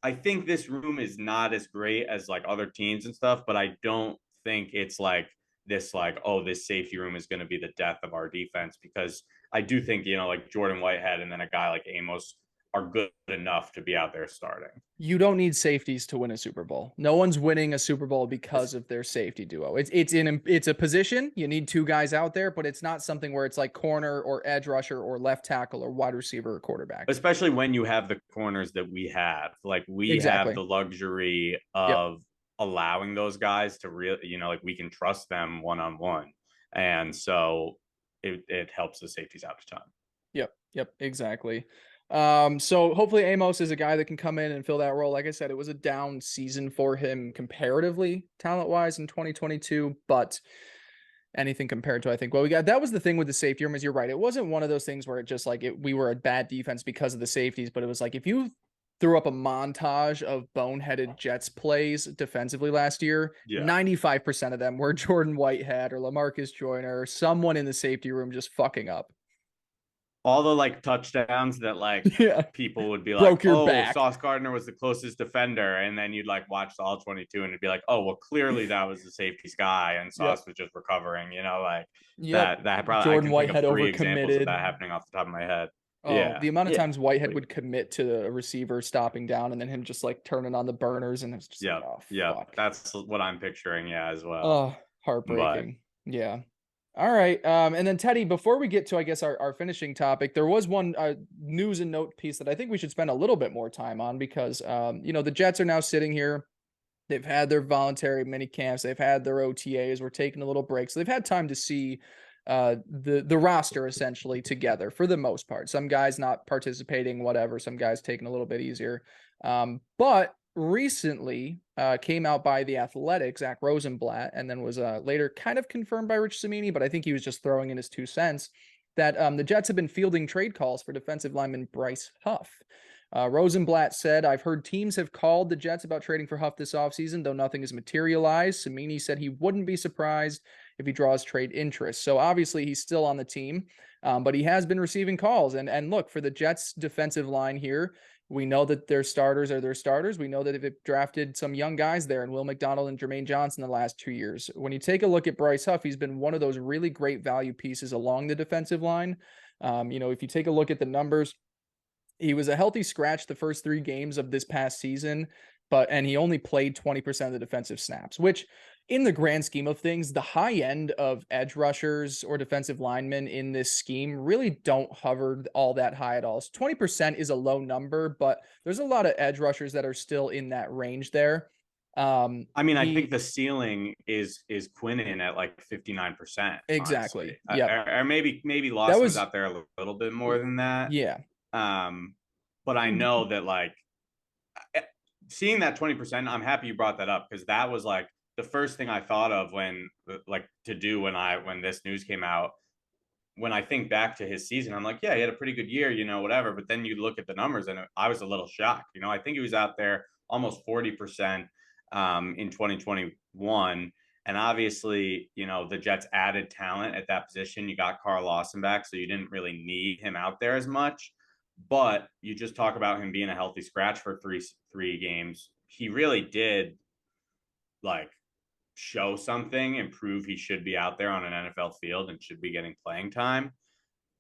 Speaker 2: I think this room is not as great as like other teams and stuff, but I don't think it's like this like, oh, this safety room is going to be the death of our defense, because I do think, like Jordan Whitehead and then a guy like Amos are good enough to be out there starting.
Speaker 1: You don't need safeties to win a Super Bowl. No one's winning a Super Bowl because of their safety duo. It's a position. You need 2 guys out there, but it's not something where it's like corner or edge rusher or left tackle or wide receiver or quarterback.
Speaker 2: Especially when you have the corners that we have. Like we have
Speaker 1: Exactly.
Speaker 2: the luxury
Speaker 1: Yep.
Speaker 2: of allowing those guys to really, like we can trust them one on one. And so it helps the safeties out a ton.
Speaker 1: Yep. Exactly. So hopefully Amos is a guy that can come in and fill that role. Like I said, it was a down season for him comparatively, talent wise in 2022, but anything compared to, I think, well, we got, that was the thing with the safety room, is you're right. It wasn't one of those things where it just like we were a bad defense because of the safeties, but it was like, if you threw up a montage of boneheaded Jets plays defensively last year,
Speaker 2: Yeah.
Speaker 1: 95% of them were Jordan Whitehead or LaMarcus Joyner or someone in the safety room just fucking up.
Speaker 2: All the like touchdowns that like
Speaker 1: Yeah.
Speaker 2: people would be like,
Speaker 1: Broke your
Speaker 2: oh,
Speaker 1: back.
Speaker 2: Sauce Gardner was the closest defender. And then you'd like watch the all 22 and it'd be like, oh, well, clearly that was the safety's guy and Sauce
Speaker 1: Yep.
Speaker 2: was just recovering, like
Speaker 1: Yep.
Speaker 2: that probably I
Speaker 1: Jordan
Speaker 2: can think of
Speaker 1: Whitehead
Speaker 2: 3 examples of
Speaker 1: overcommitted.
Speaker 2: that happening off the top of my head.
Speaker 1: Oh,
Speaker 2: Yeah.
Speaker 1: the amount of
Speaker 2: Yeah.
Speaker 1: times Whitehead would commit to a receiver stopping down and then him just like turning on the burners, and it's just
Speaker 2: Yeah.
Speaker 1: like, oh,
Speaker 2: Yeah.
Speaker 1: fuck.
Speaker 2: That's what I'm picturing. Yeah, as well.
Speaker 1: Oh,
Speaker 2: But
Speaker 1: heartbreaking. Yeah. All right. And then Teddy, before we get to, I guess, our finishing topic, there was one news and note piece that I think we should spend a little bit more time on because, the Jets are now sitting here. They've had their voluntary mini camps. They've had their OTAs. We're taking a little break. So they've had time to see the roster essentially together for the most part. Some guys not participating, whatever. Some guys taking a little bit easier. But recently came out by The Athletic, Zach Rosenblatt, and then was later kind of confirmed by Rich Cimini, but I think he was just throwing in his 2 cents, that the Jets have been fielding trade calls for defensive lineman Bryce Huff. Rosenblatt said, I've heard teams have called the Jets about trading for Huff this offseason, though nothing has materialized. Cimini said he wouldn't be surprised if he draws trade interest. So obviously he's still on the team, but he has been receiving calls. And look, for the Jets defensive line here, we know that their starters are their starters. We know that they've drafted some young guys there, and Will McDonald and Jermaine Johnson the last 2 years. When you take a look at Bryce Huff, he's been one of those really great value pieces along the defensive line. If you take a look at the numbers, He was a healthy scratch the first 3 games of this past season, and he only played 20% of the defensive snaps, which in the grand scheme of things, the high end of edge rushers or defensive linemen in this scheme really don't hover all that high at all. So 20% is a low number, but there's a lot of edge rushers that are still in that range there.
Speaker 2: I mean, I think
Speaker 1: He
Speaker 2: the ceiling is Quinnen at like 59%, honestly.
Speaker 1: exactly. Yep.
Speaker 2: Or maybe
Speaker 1: That
Speaker 2: Lawson was
Speaker 1: was
Speaker 2: out there a little bit more than that.
Speaker 1: yeah.
Speaker 2: But I know that like seeing that 20%, I'm happy you brought that up because that was like the first thing I thought of when like to do when this news came out. When I think back to his season, I'm like, yeah, he had a pretty good year, whatever. But then you look at the numbers and I was a little shocked. I think he was out there almost 40% in 2021. And obviously, the Jets added talent at that position. You got Carl Lawson back, so you didn't really need him out there as much. But you just talk about him being a healthy scratch for three games. He really did like show something and prove he should be out there on an NFL field and should be getting playing time.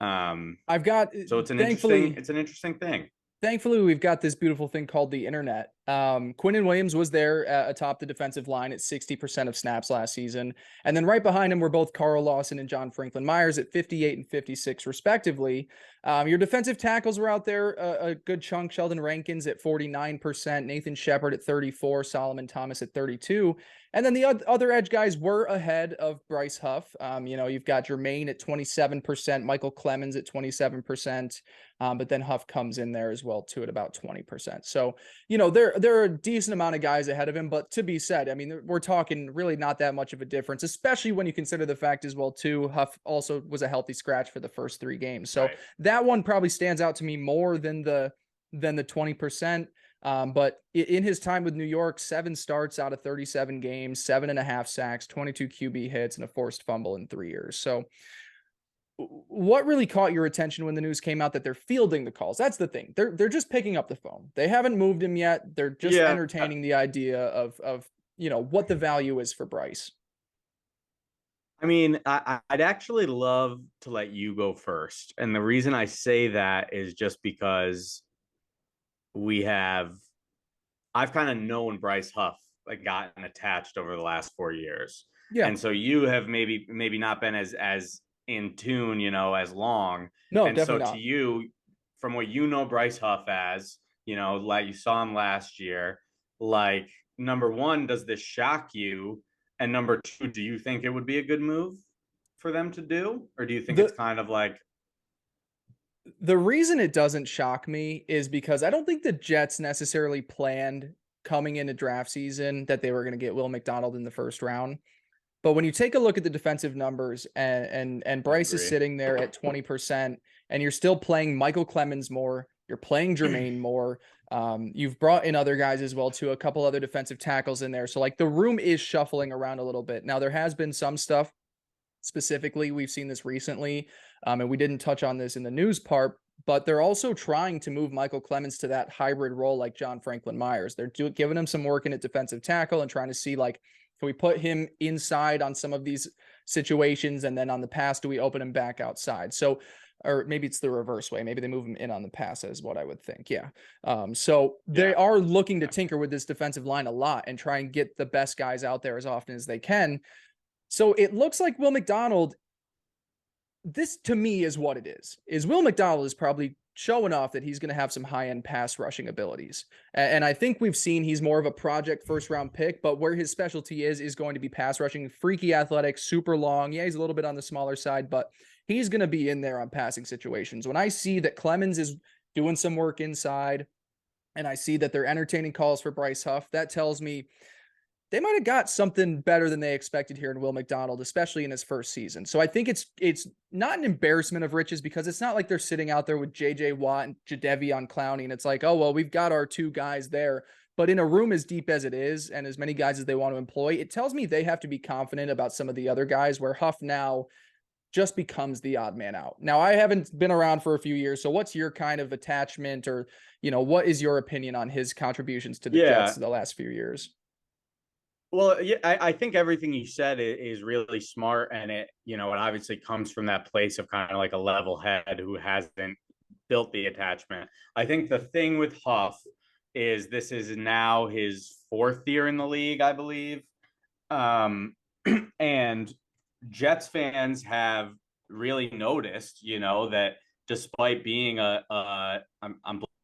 Speaker 1: I've got
Speaker 2: So it's an
Speaker 1: thankfully
Speaker 2: interesting thing.
Speaker 1: Thankfully, we've got this beautiful thing called the internet. Quinnen Williams was there atop the defensive line at 60% of snaps last season. And then right behind him were both Carl Lawson and John Franklin Myers at 58 and 56, respectively. Your defensive tackles were out there a good chunk. Sheldon Rankins at 49%, Nathan Shepard at 34, Solomon Thomas at 32. And then the other edge guys were ahead of Bryce Huff. You've got Jermaine at 27%, Michael Clemens at 27%. But then Huff comes in there as well too at about 20%. So, there are a decent amount of guys ahead of him, but to be said, I mean, we're talking really not that much of a difference, especially when you consider the fact as well too, Huff also was a healthy scratch for the first 3 games. So
Speaker 2: Right.
Speaker 1: that one probably stands out to me more than the 20%. But in his time with New York, 7 starts out of 37 games, 7.5 sacks, 22 QB hits, and a forced fumble in 3 years. So what really caught your attention when the news came out that they're fielding the calls? That's the thing. They're just picking up the phone. They haven't moved him yet. They're just entertaining the idea of what the value is for Bryce.
Speaker 2: I mean, I'd actually love to let you go first. And the reason I say that is just because I've kind of known Bryce Huff, like gotten attached over the last 4 years.
Speaker 1: Yeah.
Speaker 2: And so you have maybe not been as in tune, as long.
Speaker 1: No,
Speaker 2: And so
Speaker 1: definitely
Speaker 2: to
Speaker 1: not.
Speaker 2: you, from what you know Bryce Huff as, like you saw him last year, like number one, does this shock you? And number two, do you think it would be a good move for them to do? Or do you think it's kind of like
Speaker 1: The reason it doesn't shock me is because I don't think the Jets necessarily planned coming into draft season that they were going to get Will McDonald in the first round. But when you take a look at the defensive numbers and Bryce is sitting there at 20% and you're still playing Michael Clemens more, you're playing Jermaine more. You've brought in other guys as well too, a couple other defensive tackles in there. So like the room is shuffling around a little bit. Now there has been some stuff specifically. We've seen this recently. And we didn't touch on this in the news part, but they're also trying to move Michael Clemens to that hybrid role like John Franklin Myers. They're giving him some work in at defensive tackle and trying to see like, can we put him inside on some of these situations? And then on the pass, do we open him back outside? So, or maybe it's the reverse way. Maybe they move him in on the pass is what I would think. Yeah. So they are looking to tinker with this defensive line a lot and try and get the best guys out there as often as they can. So it looks like Will McDonald, this to me is what it is Will McDonald is probably showing off that he's going to have some high-end pass rushing abilities. And I think we've seen he's more of a project first-round pick, but where his specialty is going to be pass rushing, freaky athletic, super long. Yeah, he's a little bit on the smaller side, but he's going to be in there on passing situations. When I see that Clemens is doing some work inside and I see that they're entertaining calls for Bryce Huff, that tells me they might have got something better than they expected here in Will McDonald, especially in his first season. So I think it's not an embarrassment of riches because it's not like they're sitting out there with J.J. Watt and Jadeveon Clowney, and it's like, oh, well, we've got our 2 guys there. But in a room as deep as it is and as many guys as they want to employ, it tells me they have to be confident about some of the other guys where Huff now just becomes the odd man out. Now, I haven't been around for a few years, so what's your kind of attachment or, what is your opinion on his contributions to the Jets the last few years?
Speaker 2: Well, yeah, I think everything you said is really smart, and it obviously comes from that place of kind of like a level head who hasn't built the attachment. I think the thing with Huff is this is now his 4th year in the league, I believe. And Jets fans have really noticed, that despite being I'm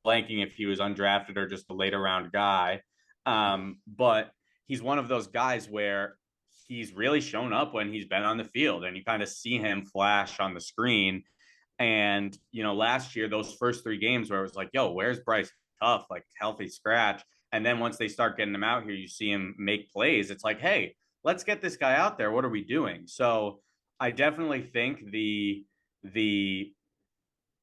Speaker 2: blanking if he was undrafted or just a later round guy, but he's one of those guys where he's really shown up when he's been on the field, and you kind of see him flash on the screen. And last year, those first 3 games where it was like, yo, where's Bryce Huff, like healthy scratch? And then once they start getting him out here, you see him make plays. It's like, hey, let's get this guy out there. What are we doing? So I definitely think the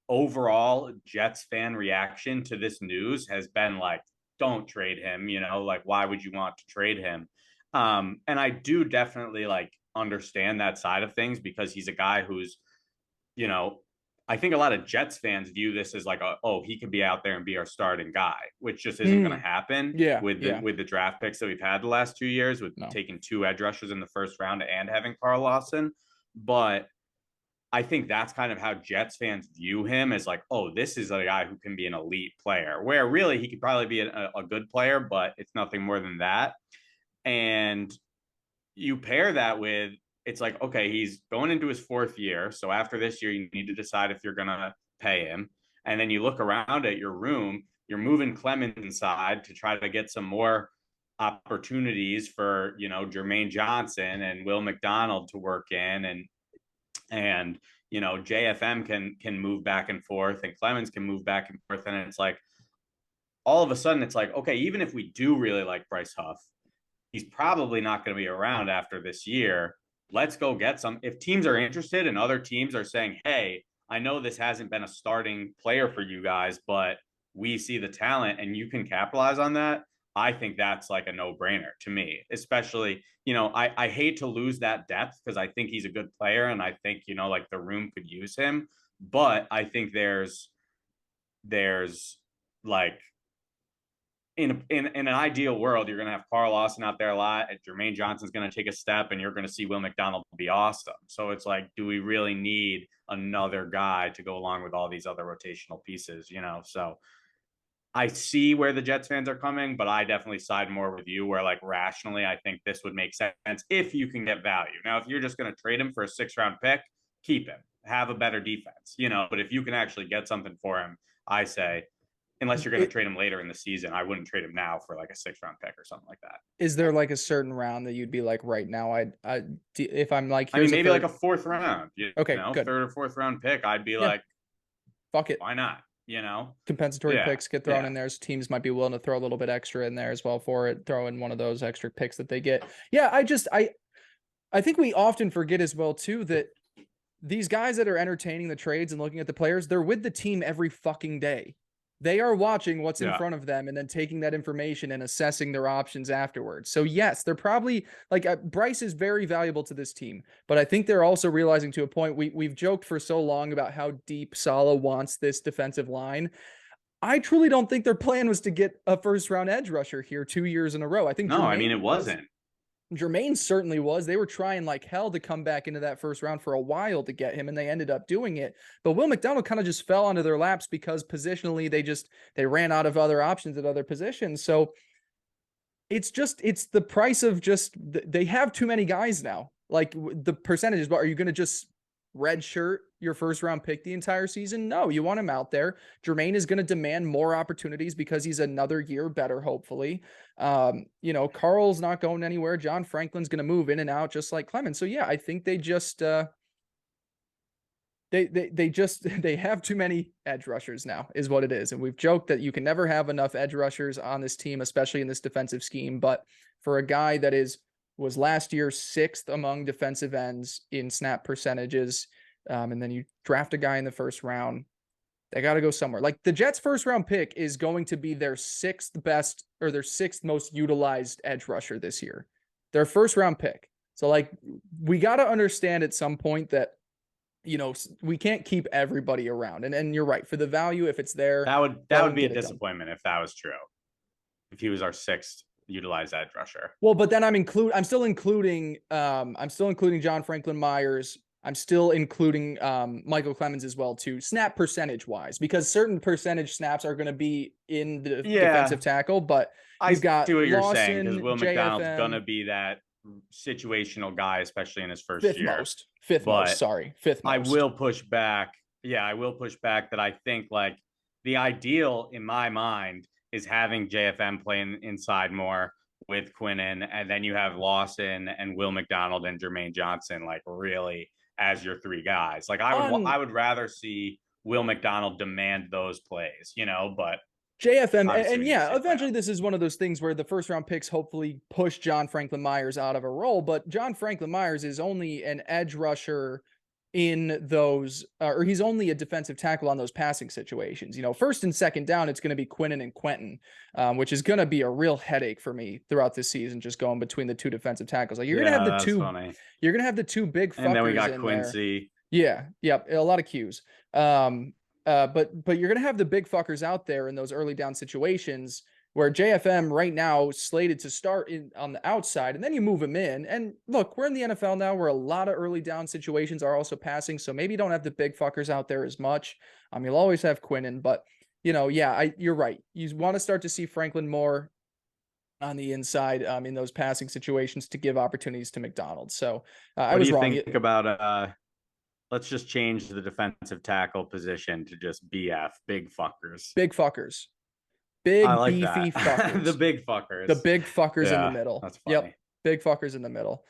Speaker 2: overall Jets fan reaction to this news has been like, don't trade him, like, why would you want to trade him? And I do definitely like understand that side of things, because he's a guy who's, I think a lot of Jets fans view this as like, oh, he could be out there and be our starting guy, which just isn't going to happen with the draft picks that we've had the last 2 years, with taking 2 edge rushers in the first round and having Carl Lawson. But I think that's kind of how Jets fans view him, as like, oh, this is a guy who can be an elite player, where really he could probably be a good player, but it's nothing more than that. And you pair that with, it's like, okay, he's going into his 4th year. So after this year, you need to decide if you're going to pay him. And then you look around at your room, you're moving Clemens inside to try to get some more opportunities for, Jermaine Johnson and Will McDonald to work in. And JFM can move back and forth, and Clemens can move back and forth. And it's like, all of a sudden, it's like, okay, even if we do really like Bryce Huff, he's probably not going to be around after this year. Let's go get some. If teams are interested and other teams are saying, hey, I know this hasn't been a starting player for you guys, but we see the talent and you can capitalize on that, I think that's like a no-brainer to me. Especially, I hate to lose that depth, because I think he's a good player, and I think, like the room could use him. But I think there's like, in an ideal world, you're going to have Carl Lawson out there a lot, and Jermaine Johnson's going to take a step, and you're going to see Will McDonald be awesome. So it's like, do we really need another guy to go along with all these other rotational pieces? So I see where the Jets fans are coming, but I definitely side more with you, where like rationally, I think this would make sense if you can get value. Now, if you're just going to trade him for a 6th-round pick, keep him, have a better defense, but if you can actually get something for him, I say, unless you're going to trade him later in the season, I wouldn't trade him now for like a 6th-round pick or something like that.
Speaker 1: Is there like a certain round that you'd be like, right now, if I'm like,
Speaker 2: I mean, maybe like a 4th round,
Speaker 1: okay, good.
Speaker 2: 3rd or 4th round pick, I'd be like,
Speaker 1: fuck it,
Speaker 2: why not?
Speaker 1: Compensatory picks get thrown in there. Teams might be willing to throw a little bit extra in there as well for it. Throw in one of those extra picks that they get. Yeah, I think we often forget as well too that these guys that are entertaining the trades and looking at the players, they're with the team every fucking day. They are watching what's in front of them and then taking that information and assessing their options afterwards. So yes, they're probably like, Bryce is very valuable to this team, but I think they're also realizing to a point, we've joked for so long about how deep Saleh wants this defensive line. I truly don't think their plan was to get a 1st-round edge rusher here 2 years in a row. I think
Speaker 2: it wasn't.
Speaker 1: Jermaine certainly was. They were trying like hell to come back into that 1st round for a while to get him, and they ended up doing it. But Will McDonald kind of just fell onto their laps because positionally they ran out of other options at other positions. So it's the price of they have too many guys now. Like the percentages, but are you going to just redshirt your 1st-round pick the entire season? No, you want him out there. Jermaine is going to demand more opportunities because he's another year better, hopefully. Carl's not going anywhere. John Franklin's going to move in and out just like Clemens. So yeah, I think they just they have too many edge rushers now is what it is. And we've joked that you can never have enough edge rushers on this team, especially in this defensive scheme. But for a guy that was last year 6th among defensive ends in snap percentages, and then you draft a guy in the 1st round, they got to go somewhere. Like the Jets' 1st-round pick is going to be their 6th best or their 6th most utilized edge rusher this year. Their 1st-round pick. So like we got to understand at some point that, we can't keep everybody around. And you're right, for the value, if it's there,
Speaker 2: that would be a disappointment if that was true. If he was our 6th utilized edge rusher.
Speaker 1: Well, but then I'm still including John Franklin Myers, I'm still including Michael Clemens as well too, snap percentage wise, because certain percentage snaps are going to be in the defensive
Speaker 2: Yeah,
Speaker 1: tackle, but
Speaker 2: I
Speaker 1: you've
Speaker 2: see
Speaker 1: got
Speaker 2: what you're saying because
Speaker 1: Lawson,
Speaker 2: Will McDonald's
Speaker 1: JFM,
Speaker 2: gonna be that situational guy, especially in his first
Speaker 1: fifth
Speaker 2: year.
Speaker 1: most, fifth most,
Speaker 2: But
Speaker 1: sorry, fifth
Speaker 2: I
Speaker 1: most.
Speaker 2: will push back. Yeah, I will push back that I think like the ideal in my mind is having JFM playing inside more with Quinnen, and then you have Lawson and Will McDonald and Jermaine Johnson like really as your three guys. Like
Speaker 1: On
Speaker 2: I would rather see Will McDonald demand those plays, you know, but
Speaker 1: JFM,
Speaker 2: obviously
Speaker 1: and
Speaker 2: we need to
Speaker 1: yeah,
Speaker 2: see it play
Speaker 1: eventually
Speaker 2: out.
Speaker 1: this is one of those things where the first round picks hopefully push John Franklin Myers out of a role, but John Franklin Myers is only an edge rusher in those, or he's only a defensive tackle on those passing situations. You know, first and second down, it's going to be Quinnen and Quentin, which is going to be a real headache for me throughout this season, just going between the two defensive tackles. Like
Speaker 2: Yeah, that's funny.
Speaker 1: you're going to have the two big
Speaker 2: And then we
Speaker 1: fuckers
Speaker 2: got
Speaker 1: in there.
Speaker 2: Quincy.
Speaker 1: Yeah, yep, a lot of cues. But you're gonna have the big fuckers out there in those early down situations where JFM right now slated to start in on the outside, and then you move him in. And look, we're in the NFL now where a lot of early down situations are also passing, so maybe you don't have the big fuckers out there as much. You'll always have Quinnen, but yeah, you're right. You want to start to see Franklin more on the inside in those passing situations to give opportunities to McDonald. So I
Speaker 2: What do
Speaker 1: was
Speaker 2: you
Speaker 1: wrong.
Speaker 2: think about let's just change the defensive tackle position to just BF, big fuckers.
Speaker 1: Big fuckers.
Speaker 2: I
Speaker 1: Big
Speaker 2: like
Speaker 1: beefy
Speaker 2: that.
Speaker 1: fuckers.
Speaker 2: The big
Speaker 1: The
Speaker 2: fuckers.
Speaker 1: big fuckers in the
Speaker 2: Yeah,
Speaker 1: middle.
Speaker 2: that's
Speaker 1: Yep.
Speaker 2: funny.
Speaker 1: Big fuckers in the middle.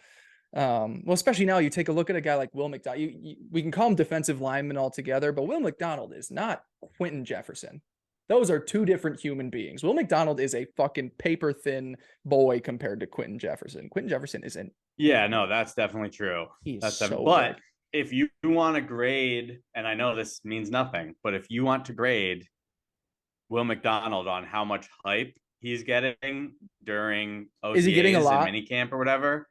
Speaker 1: Well, especially now you take a look at a guy like Will McDonald. We can call him defensive lineman altogether, but Will McDonald is not Quentin Jefferson. Those are two different human beings. Will McDonald is a fucking paper thin boy compared to Quentin Jefferson. Quentin Jefferson is an
Speaker 2: Yeah, no, that's definitely true.
Speaker 1: he is
Speaker 2: That's definitely,
Speaker 1: so
Speaker 2: but
Speaker 1: big.
Speaker 2: if you want to grade, and I know this means nothing, but if you want to grade Will McDonald on how much hype he's getting during
Speaker 1: Is he getting a
Speaker 2: OTAs and
Speaker 1: lot?
Speaker 2: minicamp or whatever,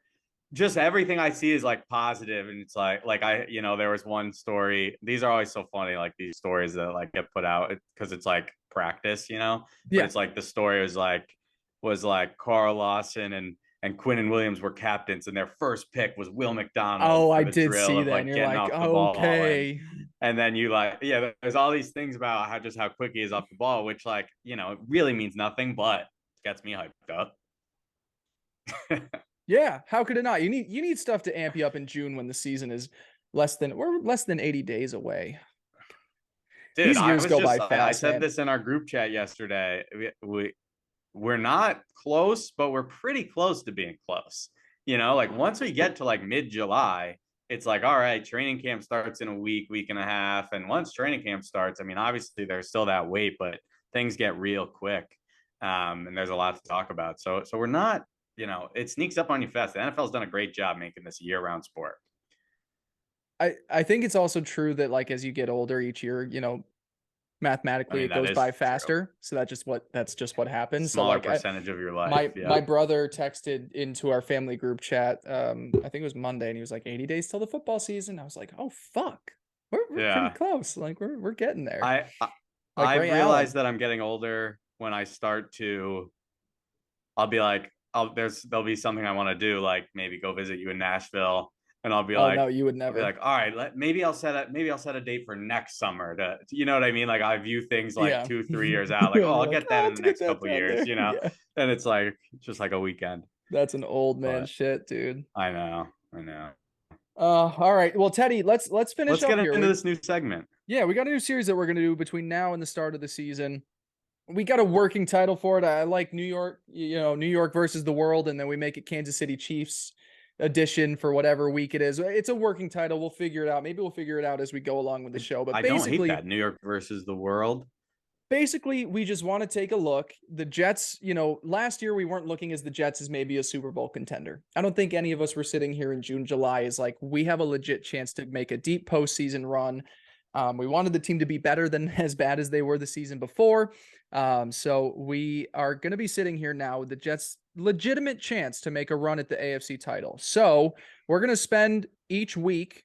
Speaker 2: just everything I see is like positive, and it's like I, you know, there was one story. These are always so funny, like these stories that like get put out because it's like practice, you know. But
Speaker 1: Yeah.
Speaker 2: it's like the story was like Carl Lawson and Quinn Williams were captains, and their first pick was Will McDonald
Speaker 1: Oh,
Speaker 2: for
Speaker 1: I
Speaker 2: the
Speaker 1: did
Speaker 2: drill
Speaker 1: see
Speaker 2: of
Speaker 1: that. And
Speaker 2: like
Speaker 1: you're
Speaker 2: getting
Speaker 1: like,
Speaker 2: off the ball,
Speaker 1: okay.
Speaker 2: and then you like, yeah, there's all these things about how quick he is off the ball, which like, you know, it really means nothing, but gets me hyped up.
Speaker 1: Yeah, how could it not? You need stuff to amp you up in June when the season is we're less than 80 days away.
Speaker 2: Dude,
Speaker 1: These years go by
Speaker 2: I
Speaker 1: fast,
Speaker 2: said
Speaker 1: man.
Speaker 2: this in our group chat yesterday. We're not close, but we're pretty close to being close. You know, like once we get to like mid-July, it's like, all right, training camp starts in a week and a half. And once training camp starts, I mean, obviously there's still that wait, but things get real quick. And there's a lot to talk about. So we're not, you know, it sneaks up on you fast. The NFL's done a great job making this a year-round sport.
Speaker 1: I think it's also true that like as you get older each year,
Speaker 2: I
Speaker 1: mathematically
Speaker 2: mean,
Speaker 1: it
Speaker 2: that
Speaker 1: goes
Speaker 2: is
Speaker 1: by
Speaker 2: true.
Speaker 1: faster. So that's just what happens. So
Speaker 2: Smaller
Speaker 1: like
Speaker 2: percentage of your life.
Speaker 1: my
Speaker 2: Yeah.
Speaker 1: brother texted into our family group chat. I think it was Monday, and he was like 80 days till the football season. I was like, oh fuck. We're pretty
Speaker 2: Yeah.
Speaker 1: close. Like we're getting there.
Speaker 2: I, I
Speaker 1: Like
Speaker 2: I've
Speaker 1: Ray Allen.
Speaker 2: realized that I'm getting older when I start to I'll be like, there'll be something I want to do, like maybe go visit you in Nashville, and
Speaker 1: Oh no, you would
Speaker 2: I'll be
Speaker 1: never.
Speaker 2: like, all right, maybe I'll set a date for next summer you know what I mean? Like I view things like
Speaker 1: Yeah.
Speaker 2: 2-3 years out, like,
Speaker 1: You're
Speaker 2: oh, I'll
Speaker 1: like,
Speaker 2: get
Speaker 1: oh,
Speaker 2: that
Speaker 1: I'll
Speaker 2: in the
Speaker 1: get
Speaker 2: next
Speaker 1: that
Speaker 2: couple of
Speaker 1: down
Speaker 2: years,
Speaker 1: there.
Speaker 2: you know?
Speaker 1: Yeah.
Speaker 2: And it's like just like a weekend.
Speaker 1: That's an old man
Speaker 2: But
Speaker 1: shit, dude.
Speaker 2: I know.
Speaker 1: All right. Well, Teddy, let's finish
Speaker 2: Let's
Speaker 1: up
Speaker 2: get
Speaker 1: here.
Speaker 2: into this new segment.
Speaker 1: We got a new series that we're gonna do between now and the start of the season. We got a working title for it. I like New York, New York versus the world, and then we make it Kansas City Chiefs edition for whatever week it is. It's a working title. We'll figure it out. Maybe we'll figure it out as we go along with the show. But
Speaker 2: I don't hate that. New York versus the world.
Speaker 1: basically, we just want to take a look. The Jets, last year we weren't looking as the Jets as maybe a Super Bowl contender. I don't think any of us were sitting here in June, July is like, we have a legit chance to make a deep postseason run. We wanted the team to be better than as bad as they were the season before. So we are going to be sitting here now with the Jets' legitimate chance to make a run at the AFC title. So we're going to spend each week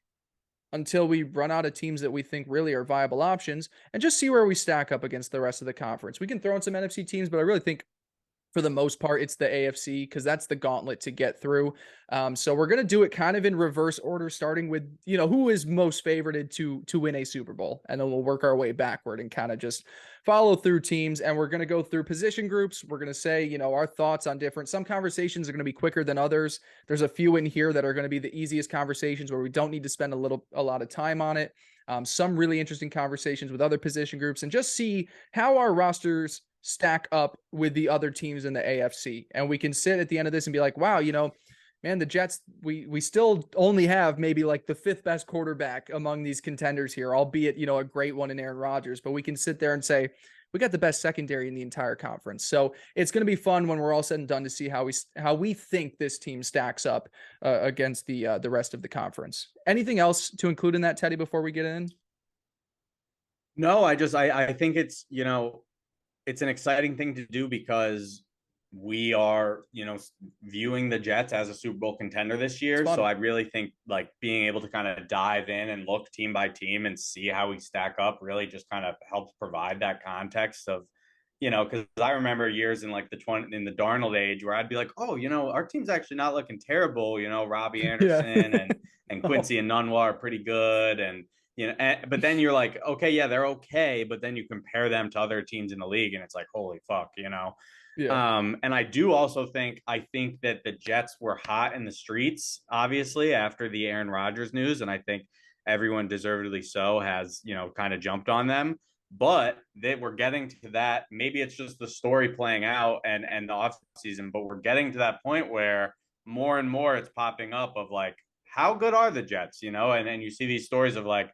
Speaker 1: until we run out of teams that we think really are viable options and just see where we stack up against the rest of the conference. We can throw in some NFC teams, but I really think for the most part, it's the AFC because that's the gauntlet to get through. So we're gonna do it kind of in reverse order, starting with who is most favorited to win a Super Bowl, and then we'll work our way backward and kind of just follow through teams. And we're gonna go through position groups. We're gonna say our thoughts on different. Some conversations are gonna be quicker than others. There's a few in here that are gonna be the easiest conversations where we don't need to spend a lot of time on it. Some really interesting conversations with other position groups, and just see how our rosters stack up with the other teams in the AFC. And we can sit at the end of this and be like, wow, man, the Jets, we still only have maybe like the fifth best quarterback among these contenders here, albeit, a great one in Aaron Rodgers. But we can sit there and say, we got the best secondary in the entire conference. So it's going to be fun when we're all said and done to see how we think this team stacks up against the rest of the conference. Anything else to include in that, Teddy, before we get in?
Speaker 2: No, I think it's, it's an exciting thing to do because we are, viewing the Jets as a Super Bowl contender this year. So I really think like being able to kind of dive in and look team by team and see how we stack up really just kind of helps provide that context of, because I remember years in like in the Darnold age where I'd be like, oh, our team's actually not looking terrible. Robbie Anderson and Quincy and Nunwa are pretty good. And, but then you're like, okay, yeah, they're okay. But then you compare them to other teams in the league and it's like, holy fuck,
Speaker 1: Yeah.
Speaker 2: And I think that the Jets were hot in the streets, obviously, after the Aaron Rodgers news. And I think everyone deservedly so has, kind of jumped on them. But they were getting to that. Maybe it's just the story playing out and the offseason, but we're getting to that point where more and more it's popping up of like, how good are the Jets? And you see these stories of like,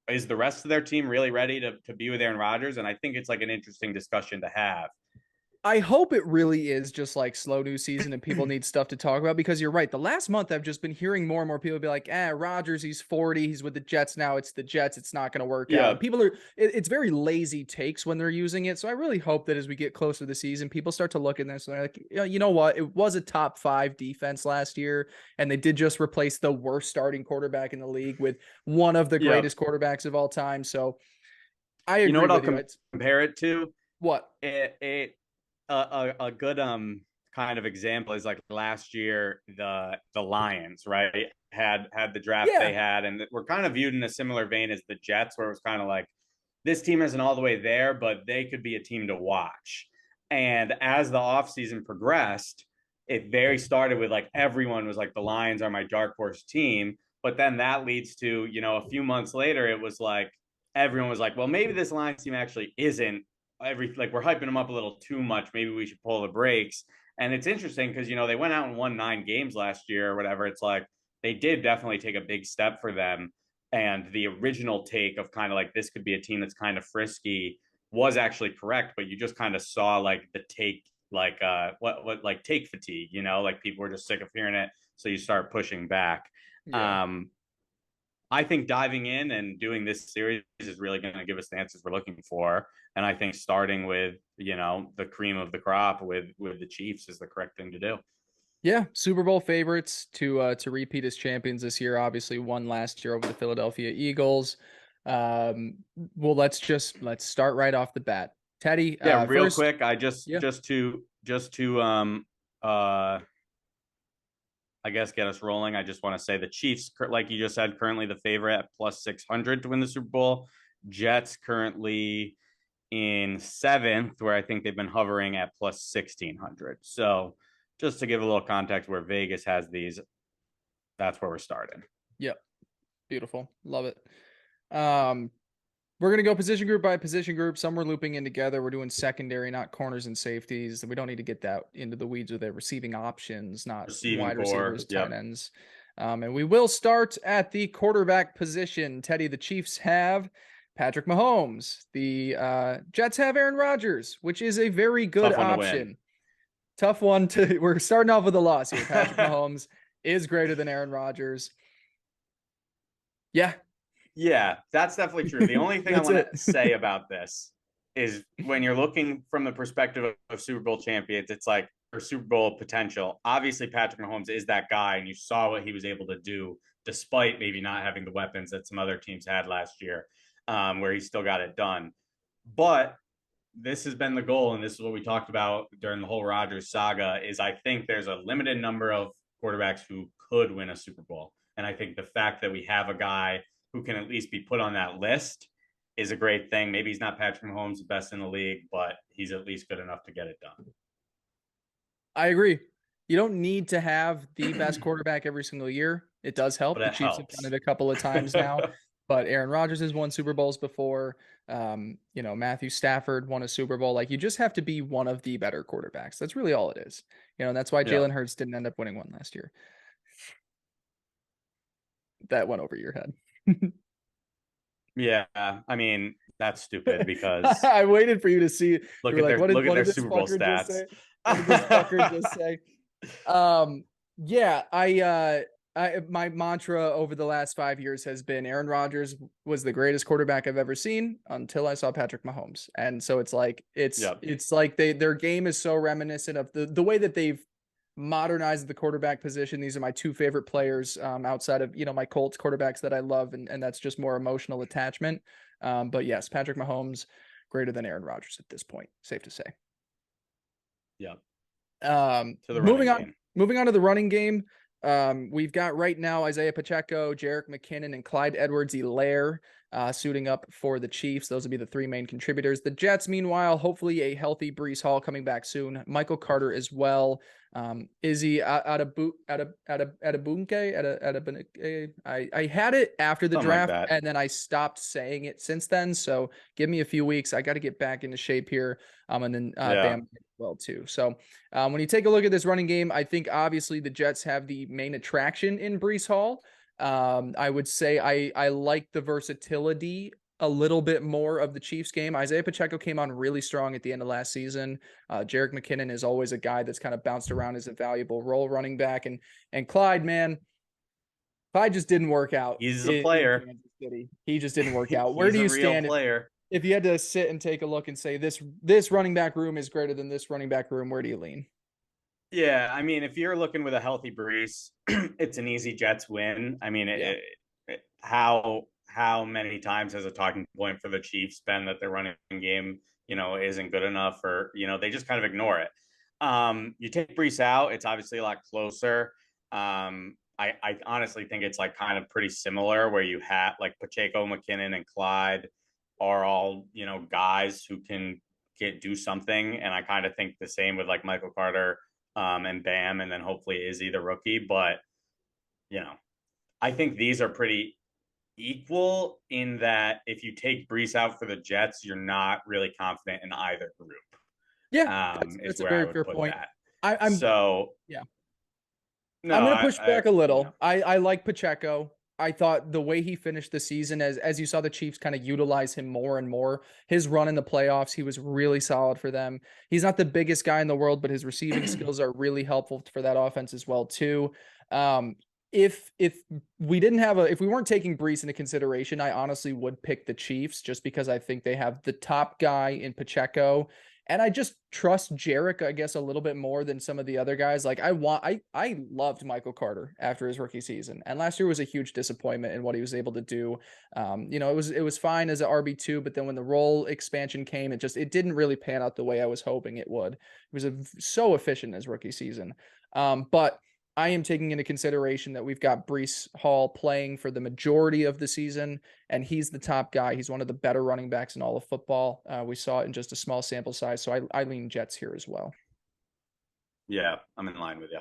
Speaker 2: is the rest of their team really ready to be with Aaron Rodgers? And I think it's like an interesting discussion to have.
Speaker 1: I hope it really is just like slow news season and people need stuff to talk about, because you're right. The last month I've just been hearing more and more people be like, Rodgers, he's 40, he's with the Jets now. It's the Jets. It's not going to work out.
Speaker 2: Yeah.
Speaker 1: And it's very lazy takes when they're using it. So I really hope that as we get closer to the season, people start to look at this and they're like, you know what? It was a top 5 defense last year. And they did just replace the worst starting quarterback in the league with one of the greatest quarterbacks of all time. So I agree
Speaker 2: what
Speaker 1: with
Speaker 2: I'll
Speaker 1: you.
Speaker 2: Compare it to?
Speaker 1: What?
Speaker 2: A good kind of example is like last year the Lions, right, had the draft they had, and we're kind of viewed in a similar vein as the Jets, where it was kind of like this team isn't all the way there, but they could be a team to watch. And as the offseason progressed, it very started with like everyone was like the Lions are my dark horse team, but then that leads to a few months later it was like everyone was like, well, maybe this Lions team actually isn't we're hyping them up a little too much. Maybe we should pull the brakes. And it's interesting because, they went out and won 9 games last year or whatever. It's like they did definitely take a big step for them. And the original take of kind of like this could be a team that's kind of frisky was actually correct. But you just kind of saw like the take, like like take fatigue, like people were just sick of hearing it. So you start pushing back.
Speaker 1: Yeah.
Speaker 2: I think diving in and doing this series is really going to give us the answers we're looking for. And I think starting with, the cream of the crop with the Chiefs is the correct thing to do.
Speaker 1: Yeah, Super Bowl favorites to repeat as champions this year. Obviously, won last year over the Philadelphia Eagles. Well, let's start right off the bat. Teddy,
Speaker 2: Yeah, real
Speaker 1: first,
Speaker 2: quick, just to I guess get us rolling. I just want to say the Chiefs, like you just said, currently the favorite at plus 600 to win the Super Bowl. Jets currently in 7th, where I think they've been hovering at plus 1600. So just to give a little context where Vegas has these, that's where we're starting.
Speaker 1: Yep. Beautiful. Love it. We're going to go position group by position group. Some we're looping in together. We're doing secondary, not corners and safeties. We don't need to get that into the weeds with the receiving options, not wide receivers, tight ends. And we will start at the quarterback position. Teddy, the Chiefs have Patrick Mahomes. The Jets have Aaron Rodgers, which is a very good option. Tough one to we're starting off with a loss here. Patrick Mahomes is greater than Aaron Rodgers. Yeah.
Speaker 2: Yeah, that's definitely true. The only thing I want to say about this is when you're looking from the perspective of Super Bowl champions, it's like or Super Bowl potential. Obviously, Patrick Mahomes is that guy, and you saw what he was able to do despite maybe not having the weapons that some other teams had last year, where he still got it done. But this has been the goal, and this is what we talked about during the whole Rodgers saga, is I think there's a limited number of quarterbacks who could win a Super Bowl. And I think the fact that we have a guy who can at least be put on that list is a great thing. Maybe he's not Patrick Mahomes, the best in the league, but he's at least good enough to get it done.
Speaker 1: I agree. You don't need to have the best quarterback every single year. It does help.
Speaker 2: But
Speaker 1: The
Speaker 2: it
Speaker 1: Chiefs have
Speaker 2: helps.
Speaker 1: done it a couple of times now, but Aaron Rodgers has won Super Bowls before. Matthew Stafford won a Super Bowl. Like, you just have to be one of the better quarterbacks. That's really all it is. And that's why
Speaker 2: Yeah.
Speaker 1: Jalen Hurts didn't end up winning one last year. That went over your head.
Speaker 2: Yeah, I mean, that's stupid because
Speaker 1: I waited for you to see.
Speaker 2: look
Speaker 1: You
Speaker 2: at
Speaker 1: were like,
Speaker 2: their
Speaker 1: what did this
Speaker 2: Super Bowl
Speaker 1: fucker just
Speaker 2: stats.
Speaker 1: say? What did this fucker just say? Yeah, my mantra over the last 5 years has been Aaron Rodgers was the greatest quarterback I've ever seen until I saw Patrick Mahomes. And so it's like it's like their game is so reminiscent of the way that they've modernized the quarterback position. These are my two favorite players outside of my Colts quarterbacks that I love, and that's just more emotional attachment. But yes, Patrick Mahomes greater than Aaron Rodgers at this point, safe to say.
Speaker 2: Yeah.
Speaker 1: To
Speaker 2: the running game.
Speaker 1: Moving on to the running game. We've got right now Isaiah Pacheco, Jerick McKinnon, and Clyde Edwards-Helaire suiting up for the Chiefs. Those will be the three main contributors. The Jets, meanwhile, hopefully a healthy Bryce Hall coming back soon. Michael Carter as well. Izzy Adebunke. I had it after the
Speaker 2: Something
Speaker 1: draft,
Speaker 2: like
Speaker 1: and then I stopped saying it since then. So give me a few weeks. I got to get back into shape here. And then Bam as well too. So when you take a look at this running game, I think obviously the Jets have the main attraction in Bryce Hall. I would say I like the versatility a little bit more of the Chiefs game. Isaiah Pacheco came on really strong at the end of last season. Jerick McKinnon is always a guy that's kind of bounced around as a valuable role running back. And Clyde, man, Clyde just didn't work out.
Speaker 2: He's a player.
Speaker 1: In Kansas City. He just didn't work out. Where do you stand if you had to sit and take a look and say this running back room is greater than this running back room? Where do you lean?
Speaker 2: Yeah, I mean, if you're looking with a healthy Brees, it's an easy Jets win. I mean, how many times has a talking point for the Chiefs been that their running game, isn't good enough, or they just kind of ignore it. You take Brees out, it's obviously a lot closer. I honestly think it's like kind of pretty similar, where you have like Pacheco, McKinnon, and Clyde are all guys who can do something, and I kind of think the same with like Michael Carter. And Bam, and then hopefully Izzy the rookie. But, I think these are pretty equal in that if you take Brees out for the Jets, you're not really confident in either group.
Speaker 1: Yeah, that's a very fair point. I'm
Speaker 2: going
Speaker 1: to push back a little. I like Pacheco. I thought the way he finished the season, as you saw the Chiefs kind of utilize him more and more, his run in the playoffs, he was really solid for them. He's not the biggest guy in the world, but his receiving skills are really helpful for that offense as well too. If we weren't taking Brees into consideration, I honestly would pick the Chiefs just because I think they have the top guy in Pacheco. And I just trust Jerick, I guess, a little bit more than some of the other guys. Like I loved Michael Carter after his rookie season, and last year was a huge disappointment in what he was able to do. It was fine as an RB2, but then when the role expansion came, it didn't really pan out the way I was hoping it would. It was so efficient as rookie season, but I am taking into consideration that we've got Bryce Hall playing for the majority of the season, and he's the top guy. He's one of the better running backs in all of football. We saw it in just a small sample size, so I lean Jets here as well.
Speaker 2: Yeah, I'm in line with you.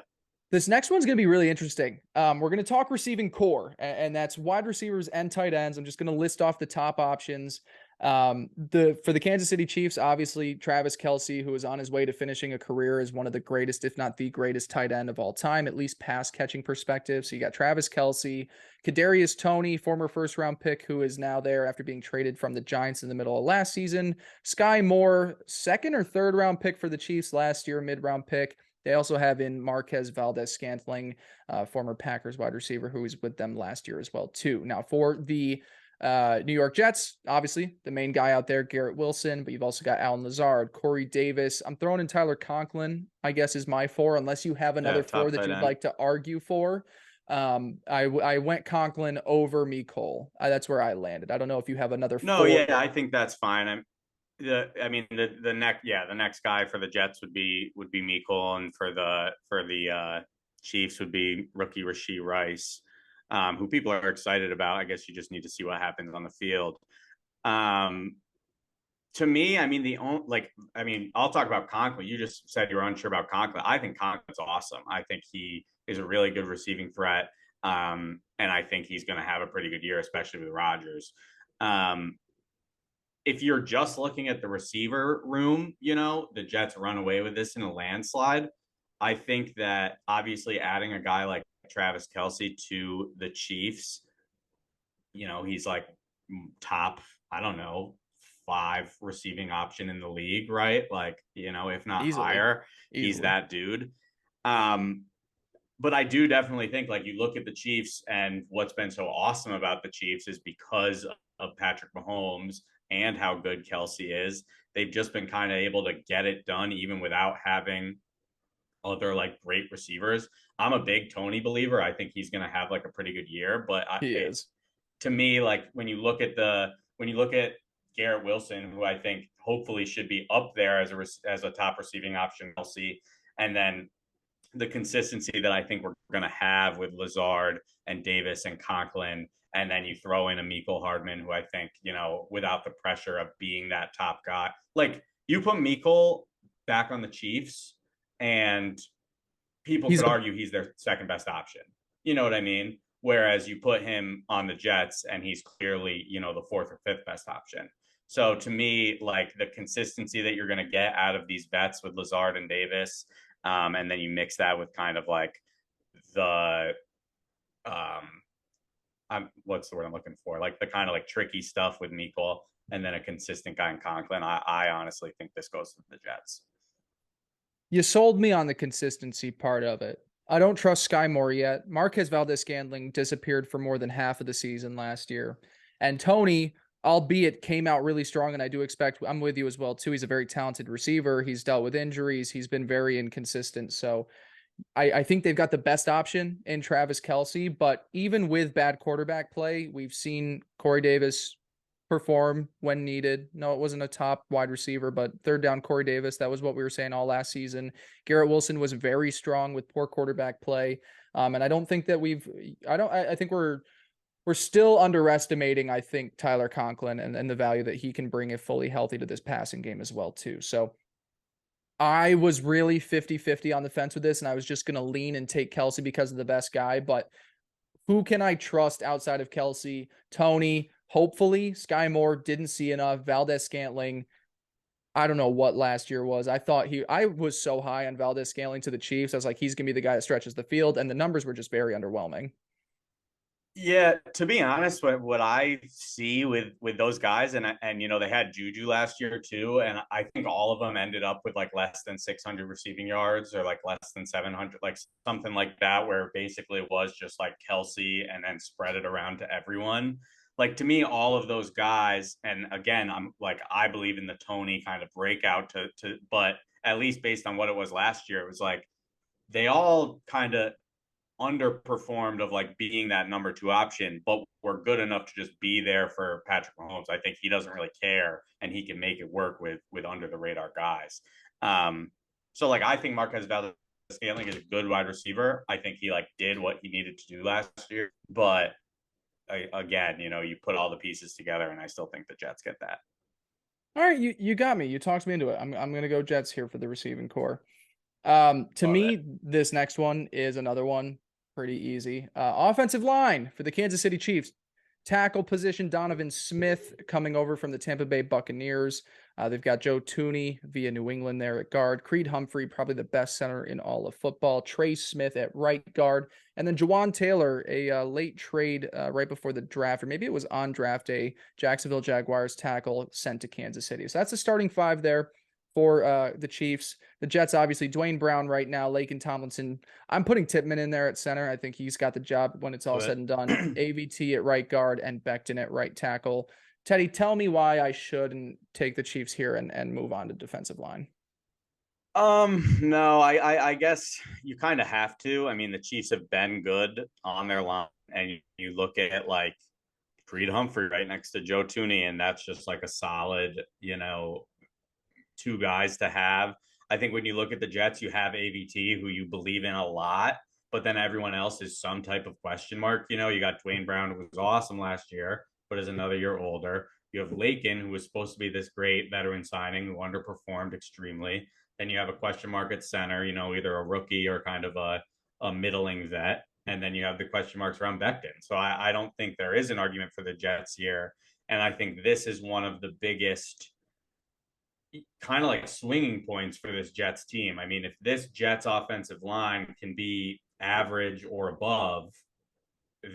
Speaker 1: This next one's going to be really interesting. We're going to talk receiving core, and that's wide receivers and tight ends. I'm just going to list off the top options. For the Kansas City Chiefs, obviously Travis Kelce, who is on his way to finishing a career as one of the greatest, if not the greatest tight end of all time, at least pass catching perspective. So you got Travis Kelce, Kadarius Toney, former first round pick, who is now there after being traded from the Giants in the middle of last season. Sky Moore, second or third round pick for the Chiefs last year, mid-round pick. They also have in Marquez Valdez-Scantling, former Packers wide receiver, who was with them last year as well too. Now for the New York Jets, obviously the main guy out there, Garrett Wilson, but you've also got Allen Lazard, Corey Davis. I'm throwing in Tyler Conklin, I guess, is my four, unless you have another four that you'd like to argue for. I went Conklin over Mecole. That's where I landed. I don't know if you have another four.
Speaker 2: Yeah, I think that's fine. the next guy for the Jets would be Mecole, and for the Chiefs would be rookie Rashee Rice, who people are excited about. I guess you just need to see what happens on the field. Um, to me, I mean, I'll talk about Conklin. You just said you were unsure about Conklin. I think Conklin's awesome. I think he is a really good receiving threat. And I think he's going to have a pretty good year, especially with Rodgers. Um, if you're just looking at the receiver room, the Jets run away with this in a landslide. I think that obviously adding a guy like Travis Kelce to the Chiefs, he's like top, I don't know, 5 receiving option in the league, right? Like, if not
Speaker 1: Easily.
Speaker 2: higher, he's
Speaker 1: Easily.
Speaker 2: that dude. Um, but I do definitely think, like, you look at the Chiefs, and what's been so awesome about the Chiefs is because of Patrick Mahomes and how good Kelsey is. They've just been kind of able to get it done even without having other like great receivers. I'm a big Tony believer. I think he's going to have like a pretty good year, but
Speaker 1: He is.
Speaker 2: to me, like when you look at Garrett Wilson, who I think hopefully should be up there as a top receiving option, Kelsey, and then the consistency that I think we're going to have with Lazard and Davis and Conklin. And then you throw in a Mecole Hardman, who I think, without the pressure of being that top guy, like you put Mecole back on the Chiefs and people
Speaker 1: He's
Speaker 2: could
Speaker 1: a
Speaker 2: argue he's their second best option. You know what I mean? Whereas you put him on the Jets and he's clearly, the fourth or fifth best option. So to me, like the consistency that you're going to get out of these vets with Lazard and Davis, and then you mix that with kind of like the what's the word I'm looking for? Like the kind of like tricky stuff with Mecole, and then a consistent guy in Conklin. I honestly think this goes to the Jets.
Speaker 1: You sold me on the consistency part of it. I don't trust Sky Moore yet. Marquez Valdez-Scantling disappeared for more than half of the season last year. And Tony, albeit came out really strong, and I do expect, I'm with you as well, too. He's a very talented receiver. He's dealt with injuries. He's been very inconsistent. So I think they've got the best option in Travis Kelce, but even with bad quarterback play, we've seen Corey Davis perform when needed. No, it wasn't a top wide receiver, but third down Corey Davis, that was what we were saying all last season. Garrett Wilson was very strong with poor quarterback play. And I don't think that I think we're still underestimating, I think, Tyler Conklin and the value that he can bring if fully healthy to this passing game as well, too. So I was really 50-50 on the fence with this, and I was just going to lean and take Kelce because of the best guy. But who can I trust outside of Kelce? Tony, hopefully. Sky Moore didn't see enough. Valdez-Scantling, I don't know what last year was. I was so high on Valdez-Scantling to the Chiefs. I was like, he's going to be the guy that stretches the field, and the numbers were just very underwhelming.
Speaker 2: Yeah, to be honest, what I see with those guys, and they had Juju last year too, and I think all of them ended up with like less than 600 receiving yards or like less than 700, like something like that, where basically it was just like Kelsey and then spread it around to everyone. Like to me, all of those guys, and again, I believe in the Tony kind of breakout but at least based on what it was last year, it was like they all kind of underperformed of like being that number 2 option, but were good enough to just be there for Patrick Mahomes. I think he doesn't really care, and he can make it work with under the radar guys. So like I think Marquez Valdez-Scantling is a good wide receiver. I think he like did what he needed to do last year, but again, you put all the pieces together, and I still think the Jets get that.
Speaker 1: All right, you got me. You talked me into it. I'm gonna go Jets here for the receiving core. To
Speaker 2: Love it.
Speaker 1: me, this next one is another one pretty easy. Offensive line for the Kansas City Chiefs. Tackle position, Donovan Smith coming over from the Tampa Bay Buccaneers. They've got Joe Tooney via New England there at guard. Creed Humphrey, probably the best center in all of football. Trey Smith at right guard. And then Jawan Taylor, a late trade right before the draft, or maybe it was on draft day, Jacksonville Jaguars tackle sent to Kansas City. So that's the starting 5 there for the Chiefs. The Jets, obviously, Dwayne Brown right now, Laken Tomlinson. I'm putting Tippmann in there at center. I think he's got the job when it's all said and done. AVT at right guard and Becton at right tackle. Teddy, tell me why I shouldn't take the Chiefs here and move on to defensive line.
Speaker 2: No, I guess you kind of have to. I mean, the Chiefs have been good on their line, and you look at like Creed Humphrey right next to Joe Tooney, and that's just like a solid, two guys to have. I think when you look at the Jets, you have AVT, who you believe in a lot, but then everyone else is some type of question mark. You know, you got Dwayne Brown, who was awesome last year, but is another year older. You have Lakin, who was supposed to be this great veteran signing, who underperformed extremely. Then you have a question mark at center, you know, either a rookie or kind of a middling vet. And then you have the question marks around Becton. So I don't think there is an argument for the Jets here. And I think this is one of the biggest kind of like swinging points for this Jets team. I mean, if this Jets offensive line can be average or above,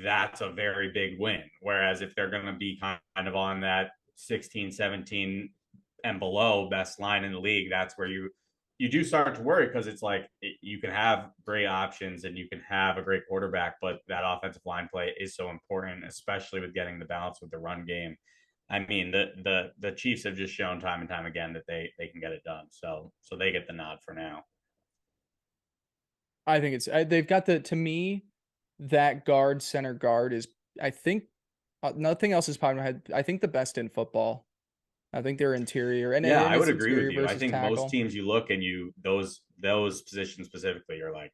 Speaker 2: that's a very big win. Whereas if they're going to be kind of on that 16, 17 and below best line in the league, that's where you do start to worry, because it's like you can have great options and you can have a great quarterback, but that offensive line play is so important, especially with getting the balance with the run game. I mean, the Chiefs have just shown time and time again that they can get it done. So they get the nod for now.
Speaker 1: I think they've got to me, that center guard is, I think, nothing else is popping in my head. I think the best in football. I think their interior, and
Speaker 2: Yeah, I
Speaker 1: it's
Speaker 2: would agree with
Speaker 1: interior
Speaker 2: you. I
Speaker 1: versus
Speaker 2: think most
Speaker 1: tackle.
Speaker 2: teams you look and those positions specifically, you're like,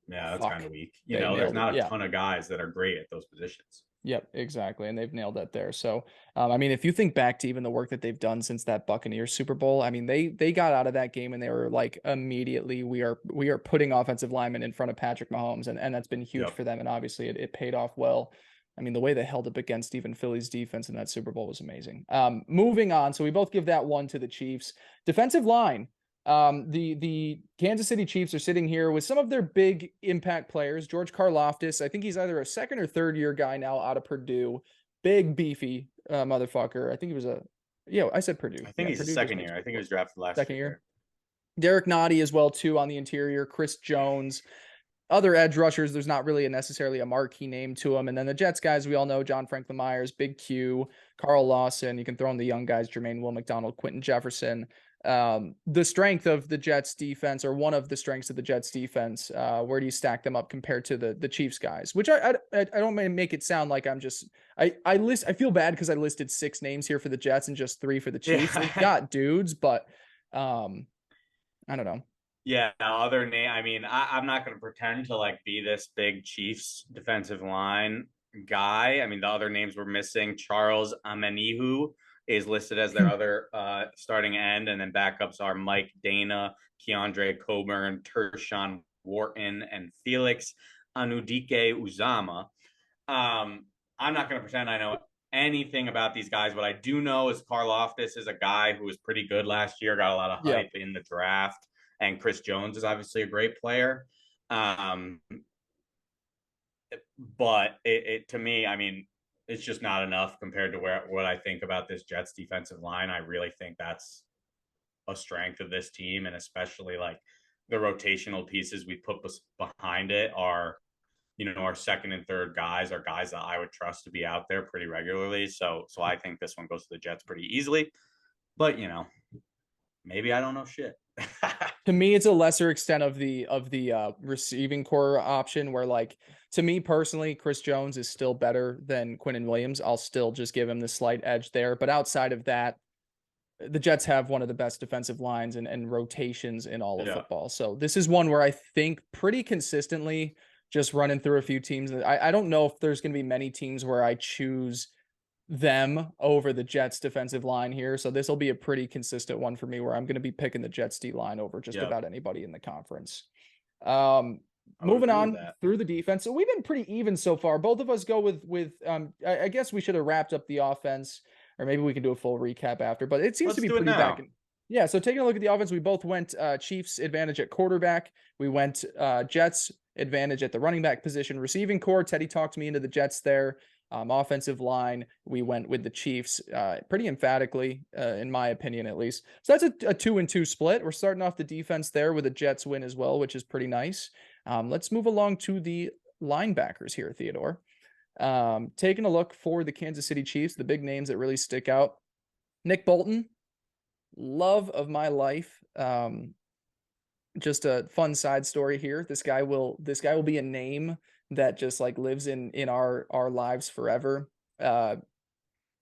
Speaker 2: yeah, that's kind of weak. You
Speaker 1: They
Speaker 2: know, there's
Speaker 1: nailed it.
Speaker 2: not a
Speaker 1: Yeah.
Speaker 2: ton of guys that are great at those positions.
Speaker 1: Yep, exactly. And they've nailed that there. So, I mean, if you think back to even the work that they've done since that Buccaneers Super Bowl, I mean, they got out of that game and they were like, immediately, we are putting offensive linemen in front of Patrick Mahomes, and that's been huge
Speaker 2: Yep.
Speaker 1: for them. And obviously, it paid off well. I mean, the way they held up against even Philly's defense in that Super Bowl was amazing. Moving on, so we both give that one to the Chiefs. Defensive line. The Kansas City Chiefs are sitting here with some of their big impact players. George Karlaftis, I think he's either a second or third year guy now out of Purdue. Big beefy motherfucker. I think he was I said Purdue.
Speaker 2: I think
Speaker 1: Yeah,
Speaker 2: he's a
Speaker 1: Purdue
Speaker 2: second year. I think he was drafted last
Speaker 1: second
Speaker 2: year.
Speaker 1: year. Derek Nottie as well too on the interior. Chris Jones. Other edge rushers, there's not really necessarily a marquee name to them. And then the Jets guys, we all know John Franklin Myers, Big Q, Carl Lawson. You can throw in the young guys, Jermaine Will McDonald, Quentin Jefferson. The strength of the Jets defense, or one of the strengths of the Jets defense, where do you stack them up compared to the Chiefs guys? Which I don't make it sound like I'm just I feel bad because I listed 6 names here for the Jets and just 3 for the Chiefs.
Speaker 2: Yeah.
Speaker 1: They've got dudes, but I don't know.
Speaker 2: Yeah, other name. I mean, I'm not going to pretend to like be this big Chiefs defensive line guy. I mean, the other names we're missing. Charles Amenihu is listed as their other starting end, and then backups are Mike Dana, Keandre Coburn, Tershawn Wharton, and Felix Anudike Uzama. I'm not going to pretend I know anything about these guys. What I do know is Karlaftis is a guy who was pretty good last year, got a lot of hype in the draft. And Chris Jones is obviously a great player. But it to me, I mean, it's just not enough compared to what I think about this Jets defensive line. I really think that's a strength of this team, and especially like the rotational pieces we put behind it are, you know, our second and third guys are guys that I would trust to be out there pretty regularly. So I think this one goes to the Jets pretty easily. But, you know, maybe I don't know shit.
Speaker 1: To me, it's a lesser extent of the receiving core option, where, like, to me personally, Chris Jones is still better than Quinnen Williams. I'll still just give him the slight edge there. But outside of that, the Jets have one of the best defensive lines and rotations in all of football. So this is one where I think pretty consistently, just running through a few teams, I don't know if there's going to be many teams where I choose them over the Jets defensive line here. So this will be a pretty consistent one for me, where I'm going to be picking the Jets D line over just about anybody in the conference. Moving on through the defense. So we've been pretty even so far. Both of us go with I guess we should have wrapped up the offense, or maybe we can do a full recap after, but it seems to be pretty back. Yeah. So taking a look at the offense, we both went Chiefs advantage at quarterback. We went Jets advantage at the running back position. Receiving core, Teddy talked me into the Jets there. Offensive line, we went with the Chiefs pretty emphatically, in my opinion, at least. So that's a 2-2 split. We're starting off the defense there with a Jets win as well, which is pretty nice. Let's move along to the linebackers here, Theodore. Taking a look for the Kansas City Chiefs, the big names that really stick out. Nick Bolton, love of my life. Just a fun side story here. This guy will be a name that just like lives in our lives forever.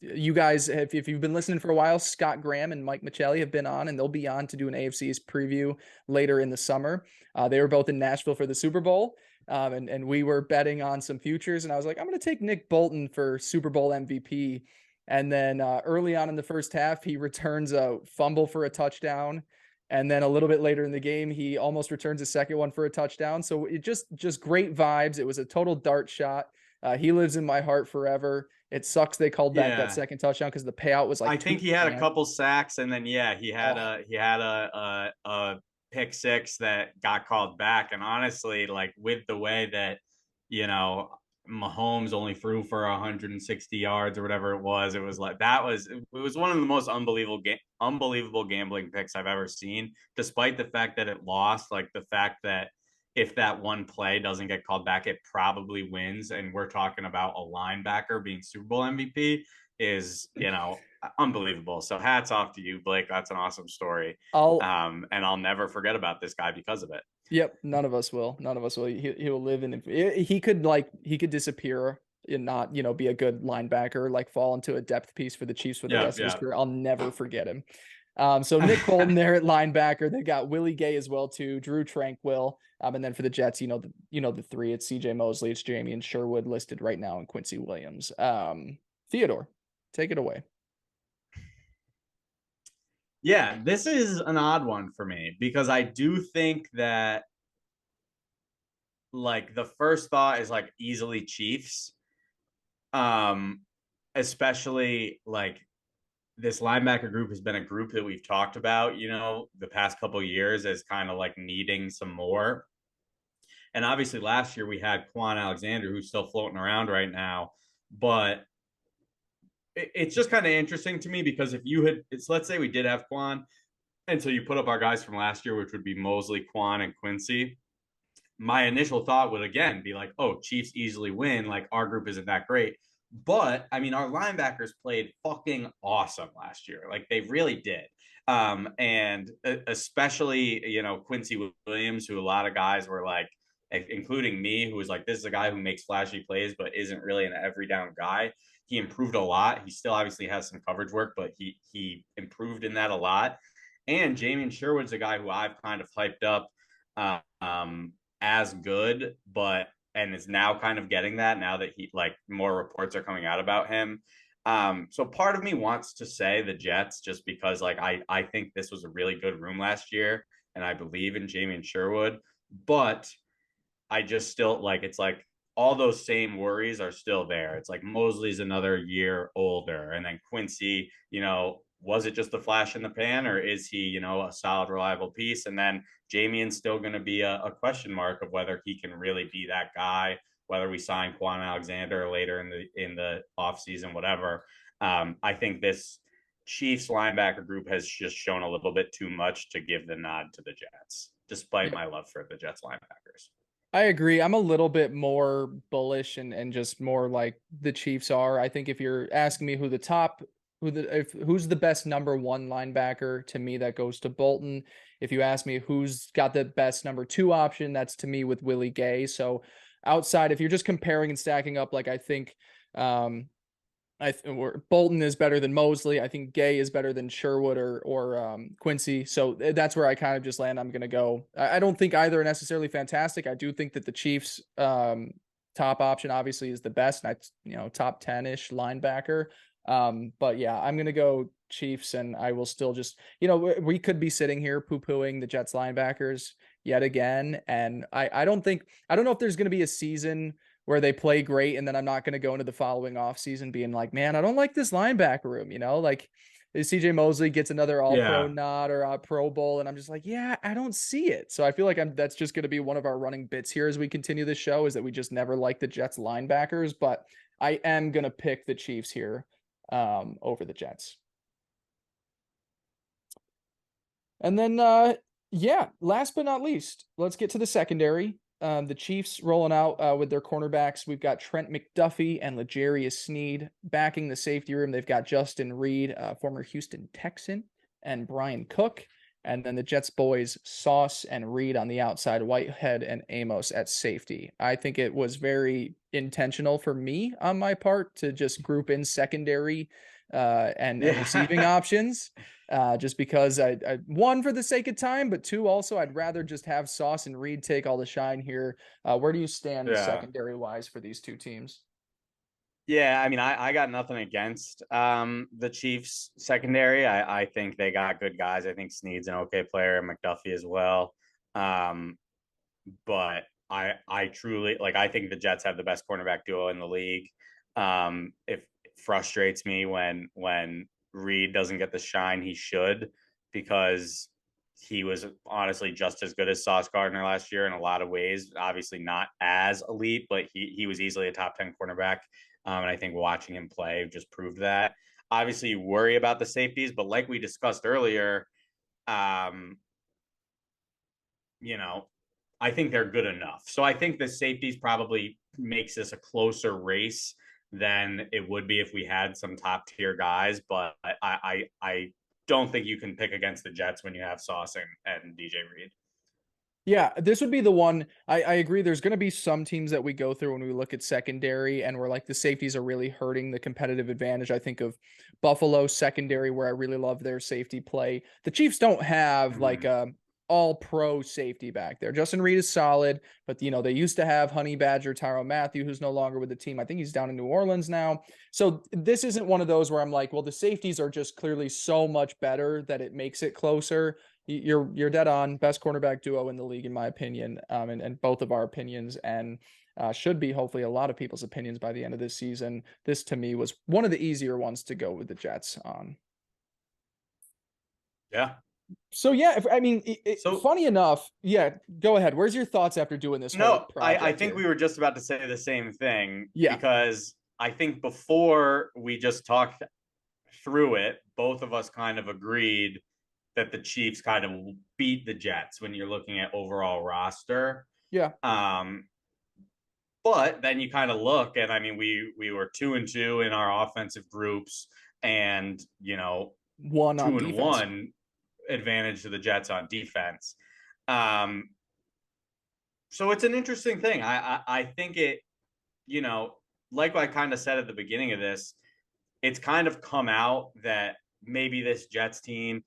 Speaker 1: you guys, if you've been listening for a while, Scott Graham and Mike Michelli have been on, and they'll be on to do an AFC's preview later in the summer. They were both in Nashville for the Super Bowl, and we were betting on some futures, and I was like, I'm going to take Nick Bolton for Super Bowl MVP. And then early on in the first half, he returns a fumble for a touchdown. And then a little bit later in the game, he almost returns a second one for a touchdown. So it just great vibes. It was a total dart shot. He lives in my heart forever. It sucks they called back that second touchdown because the payout was like
Speaker 2: I think he had a
Speaker 1: 2
Speaker 2: couple sacks, and then he had a pick six that got called back. And honestly, like with the way that Mahomes only threw for 160 yards or whatever it was like it was one of the most unbelievable gambling picks I've ever seen. Despite the fact that it lost, like the fact that if that one play doesn't get called back, it probably wins. And we're talking about a linebacker being Super Bowl MVP is, unbelievable. So hats off to you, Blake. That's an awesome story. And I'll never forget about this guy because of it.
Speaker 1: Yep. None of us will. None of us will. He will live in, he could disappear and not, be a good linebacker, like fall into a depth piece for the Chiefs for the rest of his career. I'll never forget him. So Nick Bolton there at linebacker. They got Willie Gay as well too, Drew Tranquill. And then for the Jets, the three, it's CJ Mosley, it's Jamie and Sherwood listed right now, and Quincy Williams. Theodore, take it away.
Speaker 2: Yeah, this is an odd one for me because I do think that like the first thought is like easily Chiefs. Especially like this linebacker group has been a group that we've talked about, the past couple of years as kind of like needing some more. And obviously last year we had Quan Alexander, who's still floating around right now. But it's just kind of interesting to me because let's say we did have Quan, and so you put up our guys from last year, which would be Mosley, Quan, and Quincy. My initial thought would again be like, oh, Chiefs easily win. Like our group isn't that great. But I mean, our linebackers played fucking awesome last year. Like they really did. And especially, Quincy Williams, who a lot of guys were like, including me, who was like, this is a guy who makes flashy plays, but isn't really an every down guy. He improved a lot. He still obviously has some coverage work, but he improved in that a lot. And Jamie Sherwood's a guy who I've kind of hyped up as good, and is now kind of getting that now that he like more reports are coming out about him. So part of me wants to say the Jets just because like I think this was a really good room last year, and I believe in Jamie and Sherwood, but I just still like it's like all those same worries are still there. It's like Mosley's another year older, and then Quincy, was it just a flash in the pan, or is he, a solid, reliable piece? And then Jamien's still going to be a question mark of whether he can really be that guy, whether we sign Quan Alexander later in the offseason, whatever. I think this Chiefs linebacker group has just shown a little bit too much to give the nod to the Jets, despite my love for the Jets linebackers.
Speaker 1: I agree. I'm a little bit more bullish and just more like the Chiefs are. I think if you're asking me who's the best number one linebacker, to me that goes to Bolton. If you ask me who's got the best number two option, that's to me with Willie Gay. So outside, if you're just comparing and stacking up, like I think Bolton is better than Mosley. I think Gay is better than Sherwood or Quincy. So that's where I kind of just land. I'm going to go. I don't think either are necessarily fantastic. I do think that the Chiefs top option obviously is the best. That's, top 10-ish linebacker. But yeah, I'm going to go Chiefs, and I will still just, we could be sitting here poo-pooing the Jets linebackers yet again. And I don't know if there's going to be a season where they play great, and then I'm not going to go into the following offseason being like, man, I don't like this linebacker room, like CJ Mosley gets another all-pro nod or a Pro Bowl, and I'm just like, yeah, I don't see it. So I feel like that's just going to be one of our running bits here as we continue the show, is that we just never like the Jets linebackers, but I am going to pick the Chiefs here over the Jets. And then, last but not least, let's get to the secondary. The Chiefs rolling out with their cornerbacks. We've got Trent McDuffie and L'Jarius Sneed backing the safety room. They've got Justin Reed, former Houston Texan, and Brian Cook. And then the Jets boys, Sauce and Reed on the outside, Whitehead and Amos at safety. I think it was very intentional for me on my part to just group in secondary and receiving options. Just because I one for the sake of time, but two also I'd rather just have Sauce and Reed take all the shine here. Where do you stand
Speaker 2: Yeah.
Speaker 1: secondary wise for these two teams?
Speaker 2: Yeah, I mean, I got nothing against the Chiefs secondary. I think they got good guys. I think Snead's an okay player, McDuffie as well. Um, but I truly like I think the Jets have the best cornerback duo in the league. It frustrates me when Reed doesn't get the shine he should, because he was honestly just as good as Sauce Gardner last year in a lot of ways. Obviously not as elite, but he was easily a top 10 cornerback. And I think watching him play just proved that. Obviously, you worry about the safeties, but like we discussed earlier, um, you know, I think they're good enough. So I think the safeties probably makes this a closer race than it would be if we had some top tier guys. But I don't think you can pick against the Jets when you have Sauce and DJ Reed.
Speaker 1: Yeah, this would be the one. I agree. There's going to be some teams that we go through when we look at secondary and we're like the safeties are really hurting the competitive advantage. I think of Buffalo secondary where I really love their safety play. The Chiefs don't have like a all pro safety back there. Justin Reed is solid, but they used to have Honey Badger, Tyrann Mathieu, who's no longer with the team. I think he's down in New Orleans now. So this isn't one of those where I'm like, well, the safeties are just clearly so much better that it makes it closer. You're dead on. Best cornerback duo in the league, in my opinion, and both of our opinions, and should be hopefully a lot of people's opinions by the end of this season. This to me was one of the easier ones to go with the Jets on.
Speaker 2: Yeah.
Speaker 1: So yeah,
Speaker 2: So
Speaker 1: funny enough, yeah. Go ahead. Where's your thoughts after doing this whole
Speaker 2: no, I
Speaker 1: project
Speaker 2: think
Speaker 1: here?
Speaker 2: we were just about to say the same thing,
Speaker 1: Yeah,
Speaker 2: because I think before we just talked through it, both of us kind of agreed that the Chiefs kind of beat the Jets when you're looking at overall roster.
Speaker 1: yeah.
Speaker 2: Um, but then you kind of look, and I mean, we were 2-2 in our offensive groups, and
Speaker 1: One on
Speaker 2: two and
Speaker 1: defense.
Speaker 2: one advantage to the Jets on defense. Um, so it's an interesting thing. I think it, you know, like I kind of said at the beginning of this, it's kind of come out that maybe this Jets team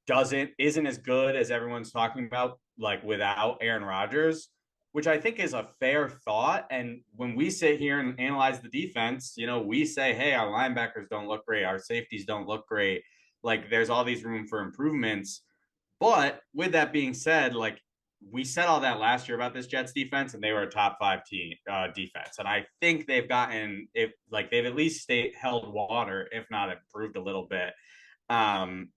Speaker 2: isn't as good as everyone's talking about, like without Aaron Rodgers, which I think is a fair thought. And when we sit here and analyze the defense, we say, hey, our linebackers don't look great, our safeties don't look great. Like there's all these room for improvements. But with that being said, like we said all that last year about this Jets defense, and they were a top 5 team defense. And I think they've gotten, if like they've at least held water, if not improved a little bit. Um,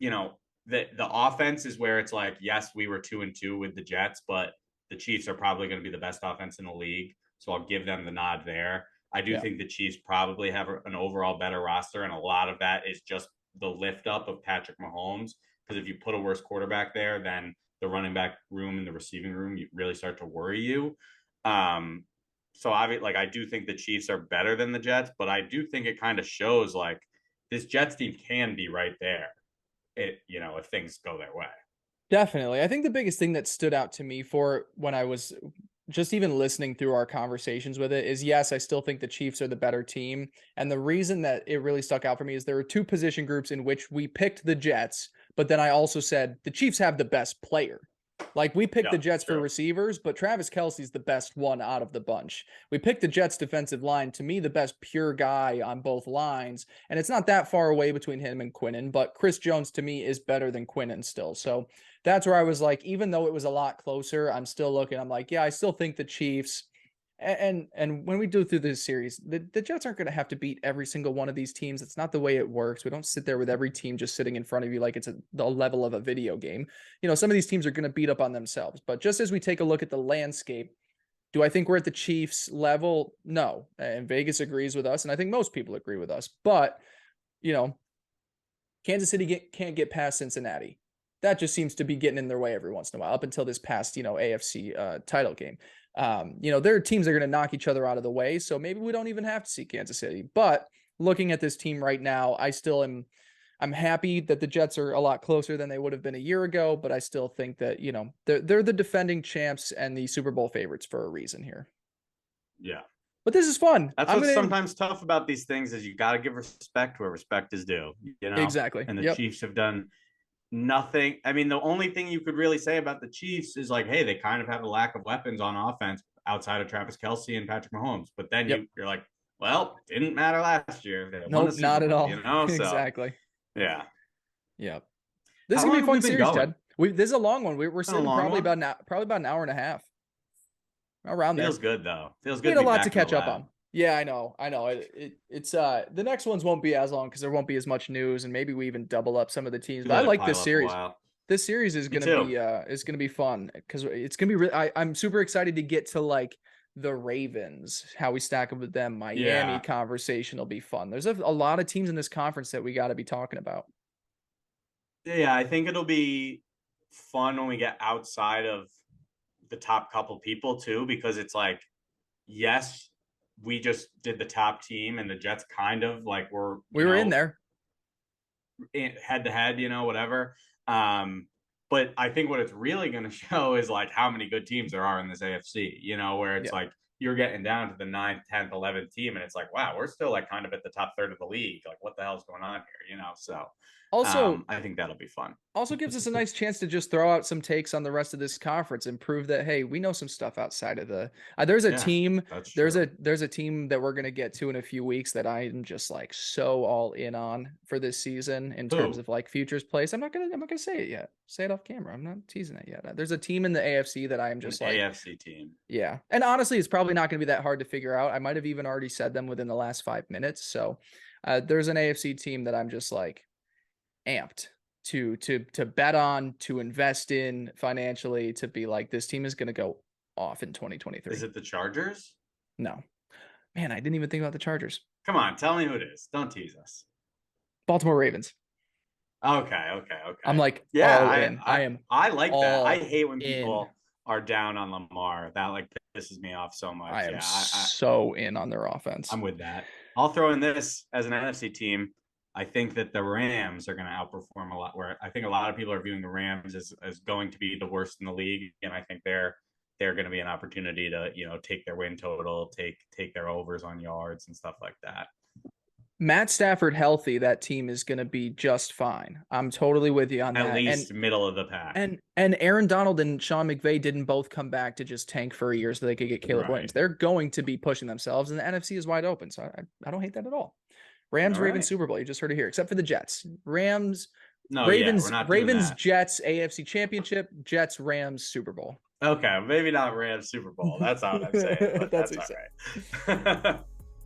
Speaker 2: the offense is where it's like, yes, we were 2-2 with the Jets, but the Chiefs are probably going to be the best offense in the league. So I'll give them the nod there. I do
Speaker 1: Yeah,
Speaker 2: think the Chiefs probably have an overall better roster, and a lot of that is just the lift up of Patrick Mahomes. Because if you put a worse quarterback there, then the running back room and the receiving room you really start to worry you. So I do think the Chiefs are better than the Jets, but I do think it kind of shows like this Jets team can be right there, if things go their way.
Speaker 1: definitely. I think the biggest thing that stood out to me for when I was just even listening through our conversations with it is yes, I still think the Chiefs are the better team. And the reason that it really stuck out for me is there were two position groups in which we picked the Jets, but then I also said the Chiefs have the best player. Like we picked
Speaker 2: Yeah,
Speaker 1: the Jets for
Speaker 2: true.
Speaker 1: receivers, but Travis Kelce's the best one out of the bunch. We picked the Jets defensive line, to me, the best pure guy on both lines. And it's not that far away between him and Quinnen, but Chris Jones to me is better than Quinnen still. So that's where I was like, even though it was a lot closer, I'm still looking. I'm like, yeah, I still think the Chiefs. And when we do through this series, the Jets aren't going to have to beat every single one of these teams. It's not the way it works. We don't sit there with every team just sitting in front of you like it's the level of a video game. Some of these teams are going to beat up on themselves. But just as we take a look at the landscape, do I think we're at the Chiefs level? No. And Vegas agrees with us, and I think most people agree with us. But you know, Kansas City can't get past Cincinnati. That just seems to be getting in their way every once in a while, up until this past, AFC title game. There are teams that are going to knock each other out of the way, so maybe we don't even have to see Kansas City. But looking at this team right now, I'm happy that the Jets are a lot closer than they would have been a year ago, but I still think that, they're the defending champs and the Super Bowl favorites for a reason here.
Speaker 2: Yeah.
Speaker 1: But this is fun.
Speaker 2: That's what's sometimes tough about these things is you got to give respect where respect is due, you know?
Speaker 1: Exactly.
Speaker 2: And the Chiefs have done nothing. I mean, the only thing you could really say about the Chiefs is like, hey, they kind of have a lack of weapons on offense outside of Travis Kelce and Patrick Mahomes. But then you're like, well, didn't matter last year. They won the Super
Speaker 1: not at
Speaker 2: Bowl,
Speaker 1: all.
Speaker 2: You know,
Speaker 1: exactly.
Speaker 2: So, yeah.
Speaker 1: Yep. This is gonna be a fun series, Ted. This is a long one. We're sitting probably about an hour and a half. Around there.
Speaker 2: Feels good though. Feels
Speaker 1: We
Speaker 2: good.
Speaker 1: had a lot to catch up on. Yeah, I know. It's the next ones won't be as long because there won't be as much news, and maybe we even double up some of the teams. But I like this series. This series is gonna be fun because it's gonna be really. I'm super excited to get to like the Ravens, how we stack up with them. Miami conversation will be fun. There's a lot of teams in this conference that we got to be talking about.
Speaker 2: Yeah, I think it'll be fun when we get outside of the top couple people too, because it's like, yes, we just did the top team and the Jets kind of like we were
Speaker 1: in there
Speaker 2: head to head, you know, whatever. But I think what it's really going to show is like how many good teams there are in this AFC, you know, where it's like you're getting down to the 9th, 10th, 11th team. And it's like, wow, we're still like kind of at the top third of the league. Like what the hell's going on here? You know? So
Speaker 1: also,
Speaker 2: I think that'll be fun.
Speaker 1: Also gives us a nice chance to just throw out some takes on the rest of this conference and prove that, hey, we know some stuff outside of the, there's a team that we're going to get to in a few weeks that I'm just like so all in on for this season in terms of like futures place. I'm not going to say it yet. Say it off camera. I'm not teasing it yet. There's a team in the AFC that I am just like
Speaker 2: AFC team.
Speaker 1: Yeah. And honestly, it's probably not going to be that hard to figure out. I might've even already said them within the last 5 minutes. So there's an AFC team that I'm just like amped to bet on, to invest in financially, to be like, this team is going to go off in 2023.
Speaker 2: Is it the Chargers?
Speaker 1: No, man, I didn't even think about the Chargers.
Speaker 2: Come on, tell me who it is. Don't tease us.
Speaker 1: Baltimore Ravens.
Speaker 2: Okay.
Speaker 1: I'm like, I like
Speaker 2: that. I hate when people are down on Lamar. That like pisses me off so much.
Speaker 1: I am so in on their offense.
Speaker 2: I'm with that. I'll throw in this as an NFC team. I think that the Rams are going to outperform a lot, where I think a lot of people are viewing the Rams as going to be the worst in the league. And I think they're going to be an opportunity to, you know, take their win total, take their overs on yards and stuff like that.
Speaker 1: Matt Stafford healthy, that team is going to be just fine. I'm totally with you on that.
Speaker 2: At least middle of the pack.
Speaker 1: And Aaron Donald and Sean McVay didn't both come back to just tank for a year so they could get Caleb Williams. They're going to be pushing themselves, and the NFC is wide open. So I don't hate that at all. Ravens Super Bowl. You just heard it here, except for the Jets. Ravens, Jets, AFC Championship, Jets, Rams, Super Bowl.
Speaker 2: Okay, maybe not Rams Super Bowl. That's all I'm saying. That's all right.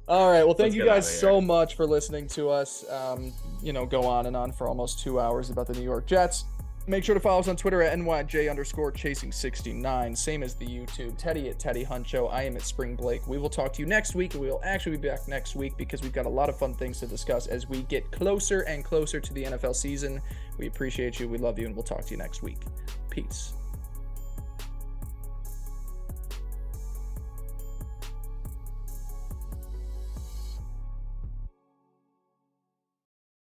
Speaker 1: All right. Well, thank you guys so much for listening to us. Go on and on for almost 2 hours about the New York Jets. Make sure to follow us on Twitter at NYJ_chasing69. Same as the YouTube. Teddy at Teddy Huncho. I am at Spring Blake. We will talk to you next week. We will actually be back next week because we've got a lot of fun things to discuss as we get closer and closer to the NFL season. We appreciate you. We love you. And we'll talk to you next week. Peace.